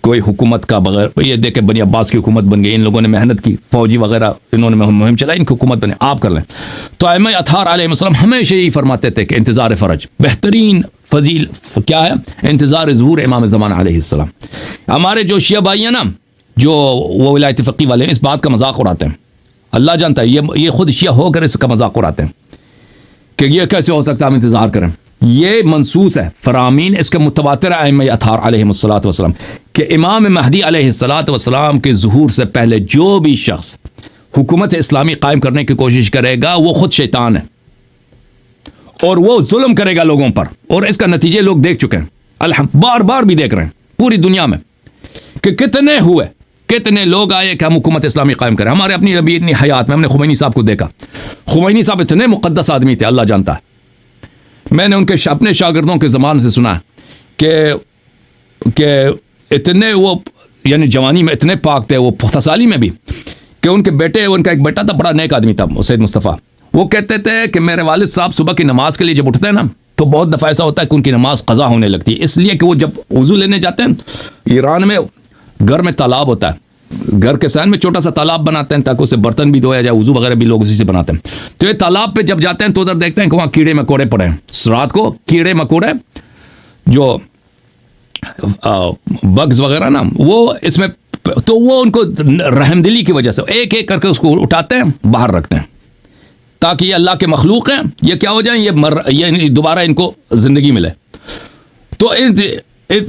کوئی حکومت کا بغیر، یہ دیکھیں بنی عباس کی حکومت بن گئی، ان لوگوں نے محنت کی، فوجی وغیرہ انہوں نے مہم چلائی، ان کی حکومت بنے، آپ کر لیں۔ تو ائمہ اطہار علیہ السلام ہمیشہ یہی فرماتے تھے کہ انتظار فرج، بہترین فضیل کیا ہے؟ انتظار ظہور امام زمان علیہ السلام۔ ہمارے جو شیعہ بھائی ہیں نا، جو وہ ولایت فقی والے ہیں، اس بات کا مذاق اڑاتے ہیں، اللہ جانتا ہے، یہ خود شیعہ ہو کر اس کا مذاق اڑاتے ہیں کہ یہ کیسے ہو سکتا ہے، ہم انتظار کریں۔ یہ منصوص ہے، فرامین اس کے متواتر ہے ائمہ اطہار علیہ الصلوۃ والسلام، کہ امام مہدی علیہ الصلوۃ والسلام کے ظہور سے پہلے جو بھی شخص حکومت اسلامی قائم کرنے کی کوشش کرے گا وہ خود شیطان ہے، اور وہ ظلم کرے گا لوگوں پر، اور اس کا نتیجے لوگ دیکھ چکے ہیں، بار بار بھی دیکھ رہے ہیں پوری دنیا میں، کہ کتنے لوگ آئے کہ ہم حکومت اسلامی قائم کریں۔ ہمارے اپنی حیات میں ہم نے خمینی صاحب کو دیکھا، خمینی صاحب اتنے مقدس آدمی تھے، اللہ جانتا ہے، میں نے ان کے اپنے شاگردوں کے زبان سے سنا کہ کہ اتنے وہ یعنی جوانی میں اتنے پاک تھے, وہ پختہ سالی میں بھی, کہ ان کے بیٹے, ان کا ایک بیٹا تھا بڑا نیک آدمی تھا سید مصطفیٰ, وہ کہتے تھے کہ میرے والد صاحب صبح کی نماز کے لیے جب اٹھتے ہیں نا تو بہت دفعہ ایسا ہوتا ہے کہ ان کی نماز قضا ہونے لگتی ہے, اس لیے کہ وہ جب وضو لینے جاتے ہیں, ایران میں گھر میں تالاب ہوتا ہے, گھر کے سائن میں چھوٹا سا تالاب بناتے ہیں تاکہ اسے برتن بھی دھویا جائے, وضو وغیرہ بھی لوگ اسی سے بناتے ہیں. تو یہ تالاب پہ جب جاتے ہیں تو ادھر دیکھتے ہیں کہ وہاں کیڑے مکوڑے پڑے ہیں, رات کو کیڑے مکوڑے جو بگز وغیرہ نا, وہ اس میں, تو وہ ان کو رحم دلی کی وجہ سے ایک ایک کر کے اس کو اٹھاتے ہیں باہر رکھتے ہیں تاکہ یہ اللہ کے مخلوق ہیں, یہ کیا ہو جائیں, یہ دوبارہ ان کو زندگی ملے. تو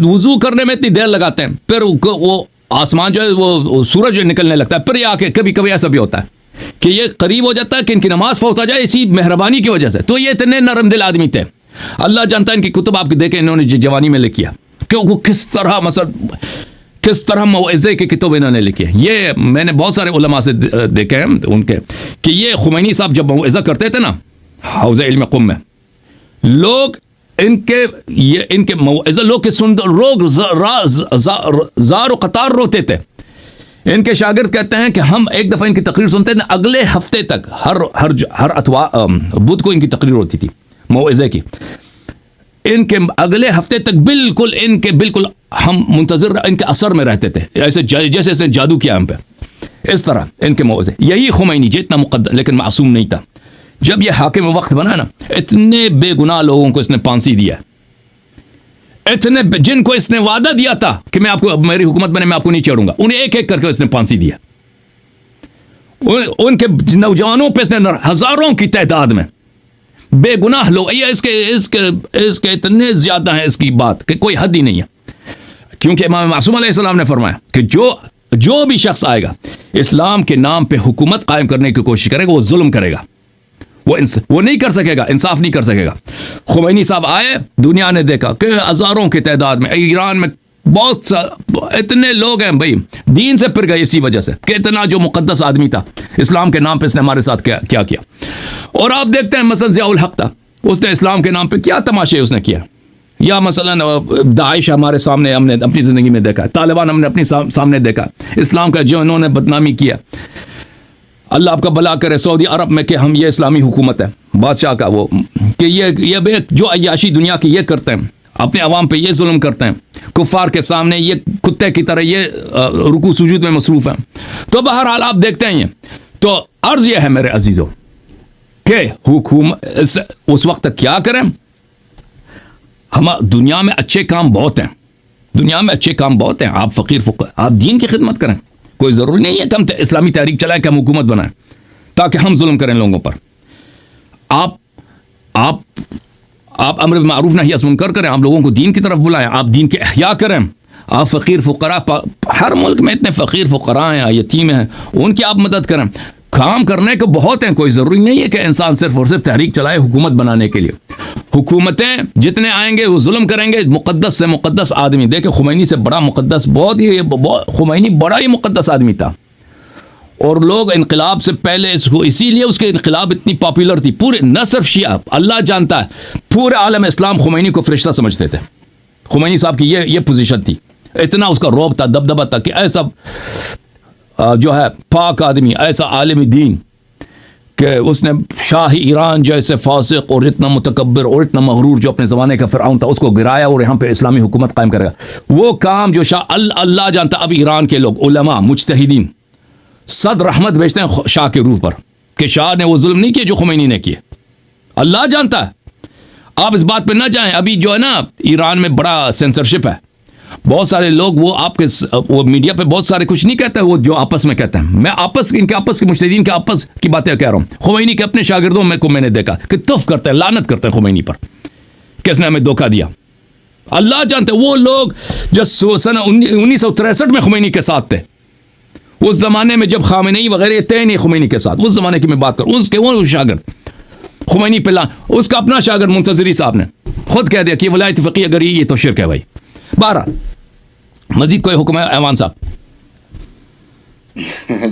وضو کرنے میں اتنی دیر لگاتے ہیں, پھر وہ آسمان جو ہے وہ سورج نکلنے لگتا ہے, پھر یہ آ کے کبھی کبھی ایسا بھی ہوتا ہے کہ یہ قریب ہو جاتا ہے کہ ان کی نماز فوت ہو جائے اسی مہربانی کی وجہ سے. تو یہ اتنے نرم دل آدمی تھے, اللہ جانتا ہے ان کی کتب آپ دیکھیں انہوں نے جوانی میں لکھی ہے کہ وہ کس طرح مثلا کس طرح موعظے کی کتب انہوں نے لکھی ہے. یہ میں نے بہت سارے علماء سے دیکھے ہیں ان کے کہ یہ خمینی صاحب جب موعظہ کرتے تھے نا حوض علم قم میں, لوگ ان کے موعظہ لوگ کے سن لوگ زار و قطار روتے تھے. ان کے شاگرد کہتے ہیں کہ ہم ایک دفعہ ان کی تقریر سنتے تھے, اگلے ہفتے تک ہر اتوار بدھ کو ان کی تقریر ہوتی تھی موعظے کی. ان کے اگلے ہفتے تک بالکل ہم منتظر ان کے اثر میں رہتے تھے, ایسے جیسے جادو کیا ہم پہ, اس طرح ان کے موعظے. یہی خمینی جتنا مقدس لیکن معصوم نہیں تھا. جب یہ حاکم وقت بنا نا, اتنے بے گناہ لوگوں کو اس نے پھانسی دیا, اتنے جن کو اس نے وعدہ دیا تھا کہ میں آپ کو, میری حکومت بنے میں آپ کو نہیں چھوڑوں گا, انہیں ایک ایک کر کے اس نے پھانسی دیا. ان کے نوجوانوں پہ اس نے ہزاروں کی تعداد میں بے گناہ لوگ, اس کے اتنے زیادہ ہیں اس کی بات کہ کوئی حد ہی نہیں ہے. کیونکہ امام معصوم علیہ السلام نے فرمایا کہ جو بھی شخص آئے گا اسلام کے نام پہ حکومت قائم کرنے کی کوشش کرے گا, وہ ظلم کرے گا, وہ نہیں کر سکے گا, انصاف نہیں کر سکے گا. خمینی صاحب آئے, دنیا نے دیکھا کہ ہزاروں کی تعداد میں ایران میں بہت اتنے لوگ ہیں بھائی دین سے پھر گئے اسی وجہ سے کہ اتنا جو مقدس آدمی تھا اسلام کے نام پہ اس نے ہمارے ساتھ کیا کیا. اور آپ دیکھتے ہیں مثلا ضیاء الحق تھا, اس نے اسلام کے نام پہ کیا تماشے اس نے کیا, یا مثلا داعش ہمارے سامنے ہم نے اپنی زندگی میں دیکھا, طالبان ہم نے اپنی سامنے دیکھا, اسلام کا جو انہوں نے بدنامی کیا. اللہ آپ کا بھلا کرے سعودی عرب میں کہ ہم یہ اسلامی حکومت ہے بادشاہ کا, وہ کہ یہ جو عیاشی دنیا کی یہ کرتے ہیں, اپنے عوام پہ یہ ظلم کرتے ہیں, کفار کے سامنے یہ کتے کی طرح یہ رکوع سجود میں مصروف ہیں. تو بہرحال آپ دیکھتے ہیں. تو عرض یہ ہے میرے عزیزوں کہ حکومت اس وقت تک کیا کریں, ہم دنیا میں اچھے کام بہت ہیں, دنیا میں اچھے کام بہت ہیں. آپ فقیر فقراء, آپ دین کی خدمت کریں, کوئی ضروری نہیں ہے کہ ہم اسلامی تحریک چلائیں کہ ہم حکومت بنائیں تاکہ ہم ظلم کریں لوگوں پر. آپ امر معروف نہی عن منکر کریں, آپ لوگوں کو دین کی طرف بلائیں, آپ دین کے احیاء کریں. آپ فقیر فقراء, ہر ملک میں اتنے فقیر فقراء ہیں, یتیم ہیں, ان کی آپ مدد کریں. کام کرنے کو بہت ہیں, کوئی ضروری نہیں ہے کہ انسان صرف اور صرف تحریک چلائے حکومت بنانے کے لیے. حکومتیں جتنے آئیں گے وہ ظلم کریں گے. مقدس سے مقدس آدمی دیکھیں, خمینی سے بڑا مقدس, خمینی بڑا ہی مقدس آدمی تھا. اور لوگ انقلاب سے پہلے اسی لیے اس کے انقلاب اتنی پاپولر تھی, پورے نہ صرف شیعہ, اللہ جانتا ہے پورے عالم اسلام خمینی کو فرشتہ سمجھتے تھے. خمینی صاحب کی یہ پوزیشن تھی, اتنا اس کا رعب تھا, دبدبہ تھا کہ ایسا جو ہے پاک آدمی, ایسا عالم دین کہ اس نے شاہ ایران جیسے فاسق اور اتنا متکبر اور اتنا مغرور جو اپنے زمانے کا فرعون تھا اس کو گرایا اور یہاں پہ اسلامی حکومت قائم کرے گا. وہ کام جو شاہ اللہ جانتا. اب ایران کے لوگ علماء مجتہدین صد رحمت بھیجتے ہیں شاہ کے روح پر کہ شاہ نے وہ ظلم نہیں کیے جو خمینی نے کیے. اللہ جانتا ہے. آپ اس بات پہ نہ جائیں. ابھی جو ہے نا ایران میں بڑا سینسرشپ ہے, بہت سارے لوگ وہ آپ کے وہ میڈیا پہ بہت سارے کچھ نہیں کہتے, وہ جو آپس میں کہتے ہیں. میں ان کے آپس کے مجتہدین کے آپس کی باتیں کہہ رہا ہوں. خمینی کے اپنے شاگردوں میں نے دیکھا کہ تف کرتے ہیں, لعنت کرتے ہیں خمینی پر کہ اس نے ہمیں دھوکہ دیا. اللہ جانتے ہیں وہ لوگ جو سن 1963 میں خمینی کے ساتھ تھے, اس زمانے میں جب خامنئی وغیرہ تھے نہیں خمینی کے ساتھ, اس زمانے کی میں بات کروں, اس کے وہ شاگرد خمینی پہ اس کا اپنا شاگرد منتظری صاحب نے خود کہہ دیا کہ ولایت فقیہ اگر یہ تو شرک ہے بھائی. بہرحال مزید کوئی حکم ہے ایوان صاحب؟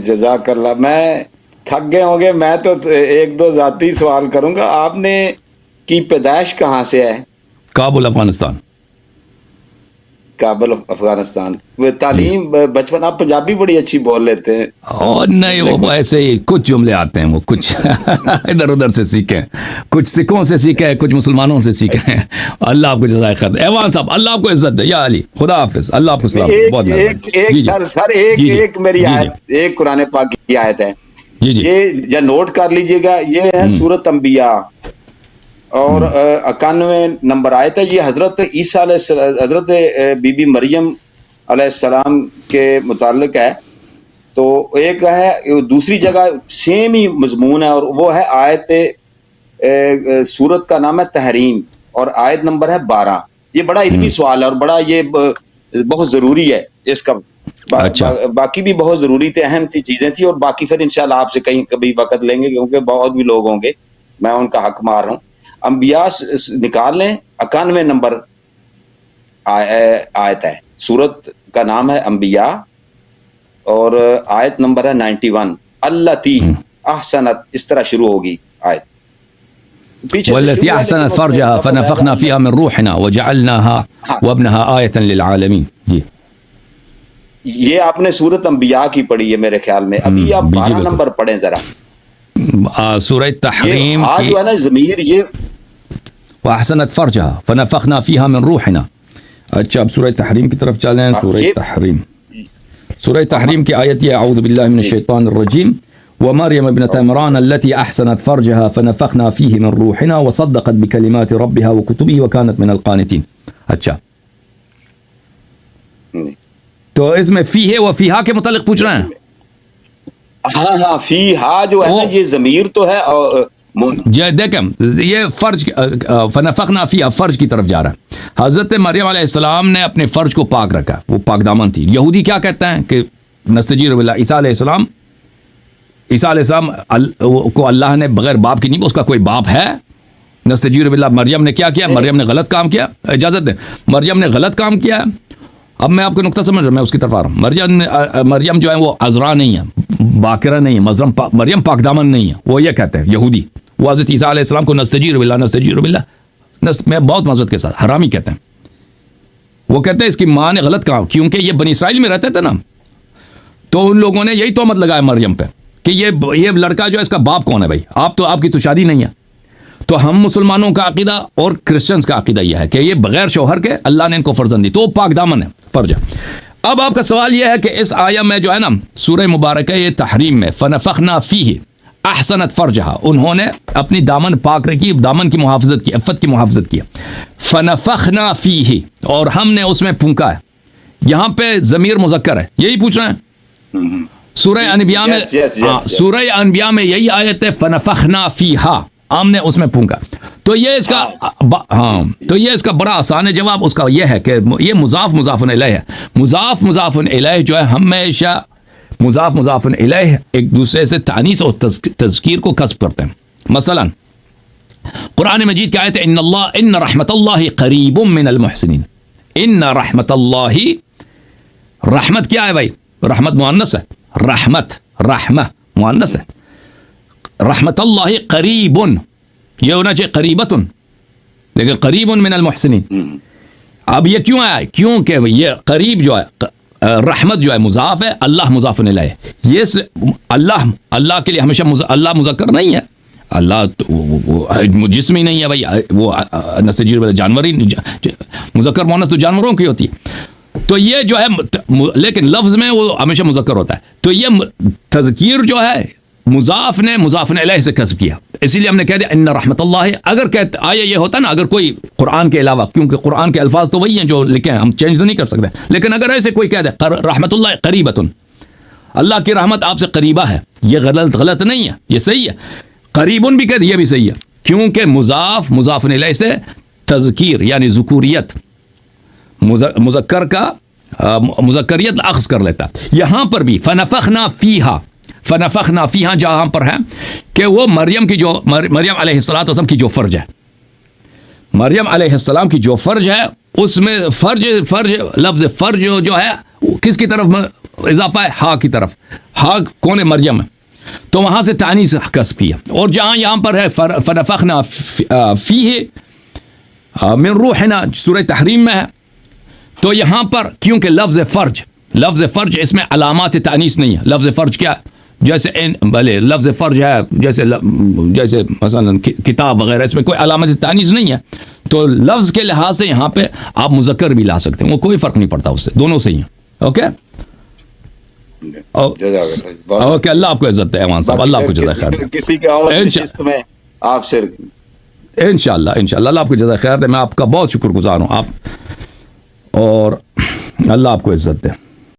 جزاک اللہ. میں تھک گئے ہوں گے, میں تو ایک دو ذاتی سوال کروں گا. آپ نے کی پیدائش کہاں سے ہے؟ کابل افغانستان. کابل افغانستان. وہ تعلیم بچپن آپ پنجابی بڑی اچھی بول لیتے ہیں. اور نہیں وہ ایسے ہی کچھ جملے آتے ہیں وہ کچھ ادھر ادھر سے سیکھیں, کچھ سکھوں سے سیکھیں, کچھ مسلمانوں سے سیکھیں. اللہ آپ کو جزائے خیر. ایوان صاحب اللہ آپ کو عزت دے. یا علی خدا حافظ, اللہ آپ کو سلام. بہت ایک میری آیت, ایک قرآن پاک کی آیت ہے, یہ نوٹ کر لیجئے گا, یہ ہے سورۃ انبیاء اور 91 نمبر آیت ہے. یہ حضرت عیسیٰ حضرت بی بی مریم علیہ السلام کے متعلق ہے. تو ایک ہے, دوسری جگہ سیم ہی مضمون ہے, اور وہ ہے آیت سورت کا نام ہے تحریم اور آیت نمبر ہے 12. یہ بڑا علمی سوال ہے اور بڑا یہ بہت ضروری ہے اس کا. باقی بھی بہت ضروری تھے, اہم چیزیں تھیں, اور باقی پھر انشاءاللہ آپ سے کہیں کبھی وقت لیں گے کیونکہ بہت بھی لوگ ہوں گے, میں ان کا حق مار رہا ہوں. انبیاء نکال لیں, 91 نمبر آیت ہے, سورت کا نام ہے انبیاء اور آیت نمبر ہے 91. التی احسنت, اس طرح شروع ہوگی آیت. والتي احسنت فرجها فنفخنا فيها من روحنا وجعلناها وابنها آية للعالمين. جی یہ آپ نے سورت انبیاء کی پڑھی ہے میرے خیال میں. ابھی آپ 12 نمبر پڑھیں ذرا, سورہ تحریم کی جو ہے نا ضمیر, یہ واحسنت فرجها فنفخنا فيها من روحنا. اچھا اب سورہ تحریم کی طرف چلیں. سورہ تحریم کی آیت یہ, اعوذ باللہ من الشیطان الرجیم, ومريم ابنة عمران التي احسنت فرجها فنفخنا فيه من روحنا وصدقت بكلمات ربها وكتبه وكانت من القانتين. اچھا تو اس میں فی ہے و فیہا کے متعلق پوچھ رہے ہیں. ہاں فیہا جو ہے یہ ضمیر تو ہے, یہ دیکھیں یہ فرج فنفخنا فیہا فرج کی طرف جا رہا ہے. حضرت مریم علیہ السلام نے اپنے فرج کو پاک رکھا, وہ پاک دامن تھی. یہودی کیا کہتے ہیں کہ نستجیر باللہ, عیسیٰ علیہ السلام کو اللہ نے بغیر باپ کی نہیں, اس کا کوئی باپ ہے. نستجیر باللہ, مریم نے کیا کیا, مریم نے غلط کام کیا. اجازت دیں, مریم نے غلط کام کیا. اب میں آپ کو نقطہ سمجھ رہا ہوں, میں اس کی طرف آ رہا ہوں. مریم جو ہے وہ عذرا نہیں ہے, باکرہ نہیں ہے, مریم پاک دامن نہیں ہے. وہ یہ کہتے ہیں یہودی, وہ حضرت عیسیٰ علیہ السلام کو نستجیر باللہ میں بہت معذرت کے ساتھ حرامی کہتے ہیں. وہ کہتے ہیں اس کی ماں نے غلط کہا, کیونکہ یہ بنی اسرائیل میں رہتے تھے نا, تو ان لوگوں نے یہی تہمت لگایا مریم پہ کہ یہ لڑکا جو ہے اس کا باپ کون ہے. بھائی آپ کی تو شادی نہیں ہے. تو ہم مسلمانوں کا عقیدہ اور کرسچنز کا عقیدہ یہ ہے کہ یہ بغیر شوہر کے اللہ نے ان کو فرزند دی, تو وہ پاک دامن ہے, فرج ہے. اب آپ کا سوال یہ ہے کہ اس آیہ میں جو ہے نا سورہ مبارکہ یہ تحریم میں فنفخنا فیہ احسنت فرجہا, انہوں نے اپنی دامن پاک رکھی, دامن کی محافظت کی, عفت کی محافظت کی. فنفخنا فیہ, اور ہم نے اس میں پھونکا ہے. یہاں پہ ضمیر مذکر ہے, یہی پوچھ رہے ہیں. سورہ انبیاء میں سورہ انبیاء میں یہی آیت ہے, فنفخنا فیہا, ہم نے اس میں پھونکا. تو یہ اس کا تو یہ اس کا بڑا آسان جواب اس کا یہ ہے کہ یہ مضاف مضاف الیہ ہے. مضاف الیہ جو ہے ہمیشہ مضاف الیہ ایک دوسرے سے تانیث اور تذکیر کو کسب کرتے ہیں. مثلا قرآن مجید کی آیت ہے ان رحمت اللہ قریب من المحسنین. ان رحمت اللہ, رحمت کیا ہے بھائی, رحمت مؤنث ہے, رحمہ مؤنث ہے. رحمت اللہ قریب, یہ ہونا چاہیے قریبتن, لیکن قریب من المحسنین. اب یہ کیوں آیا, کیونکہ یہ قریب جو ہے, رحمت جو ہے مضاف ہے, اللہ مضاف الیہ. یہ اللہ کے لیے ہمیشہ اللہ مذکر نہیں ہے, اللہ جسم ہی نہیں ہے بھائی, وہ نسجیر جانور ہی, مذکر مؤنث تو جانوروں کی ہوتی ہے. تو یہ جو ہے لیکن لفظ میں وہ ہمیشہ مذکر ہوتا ہے. تو یہ تذکیر جو ہے مضاف نے مضاف الیہ سے کسب کیا, اسی لیے ہم نے کہہ دیا ان رحمت اللہ. اگر کہتے آیا یہ ہوتا نا, اگر کوئی قرآن کے علاوہ, کیونکہ قرآن کے الفاظ تو وہی ہیں جو لکھے ہیں, ہم چینج تو نہیں کر سکتے, لیکن اگر ایسے کوئی کہہ دے رحمت اللہ قریبتن, اللہ کی رحمت آپ سے قریبہ ہے, یہ غلط نہیں ہے, یہ صحیح ہے. قریبن بھی کہہ دے, یہ بھی صحیح ہے, کیونکہ مضاف الیہ سے تذکیر یعنی ذکوریت, مذکر کا مذکریت اخذ کر لیتا. یہاں پر بھی فنفخنا فیہا جہاں پر ہے کہ وہ مریم علیہ السلام کی جو فرج ہے, مریم علیہ السلام کی جو فرج ہے, اس میں فرج لفظ فرج جو ہے کس کی طرف اضافہ ہے, ہا کی طرف. ہا کون ہے, مریم ہے, تو وہاں سے تانیث کسب کیا. اور جہاں یہاں پر ہے فنفخنا فیہ من روحنا, سورہ تحریم میں ہے, تو یہاں پر کیونکہ لفظ فرج اس میں علامات تانیث نہیں ہے. لفظ فرج کیا ہے؟ جیسے بھلے لفظ فرج ہے جیسے مثلا کتاب وغیرہ، اس میں کوئی علامت تانیث نہیں ہے، تو لفظ کے لحاظ سے یہاں پہ آپ مذکر بھی لا سکتے ہیں، وہ کوئی فرق نہیں پڑتا اس سے، دونوں سے ہی ہیں. اوکے اوکے، اللہ آپ کو عزت دے ایمان صاحب، اللہ آپ کو جزائے خیر دے. کسی کے اور قسط میں آپ سے انشاءاللہ اللہ آپ کو جزائے خیر دے. میں آپ کا بہت شکر گزار ہوں آپ، اور اللہ آپ کو عزت دے.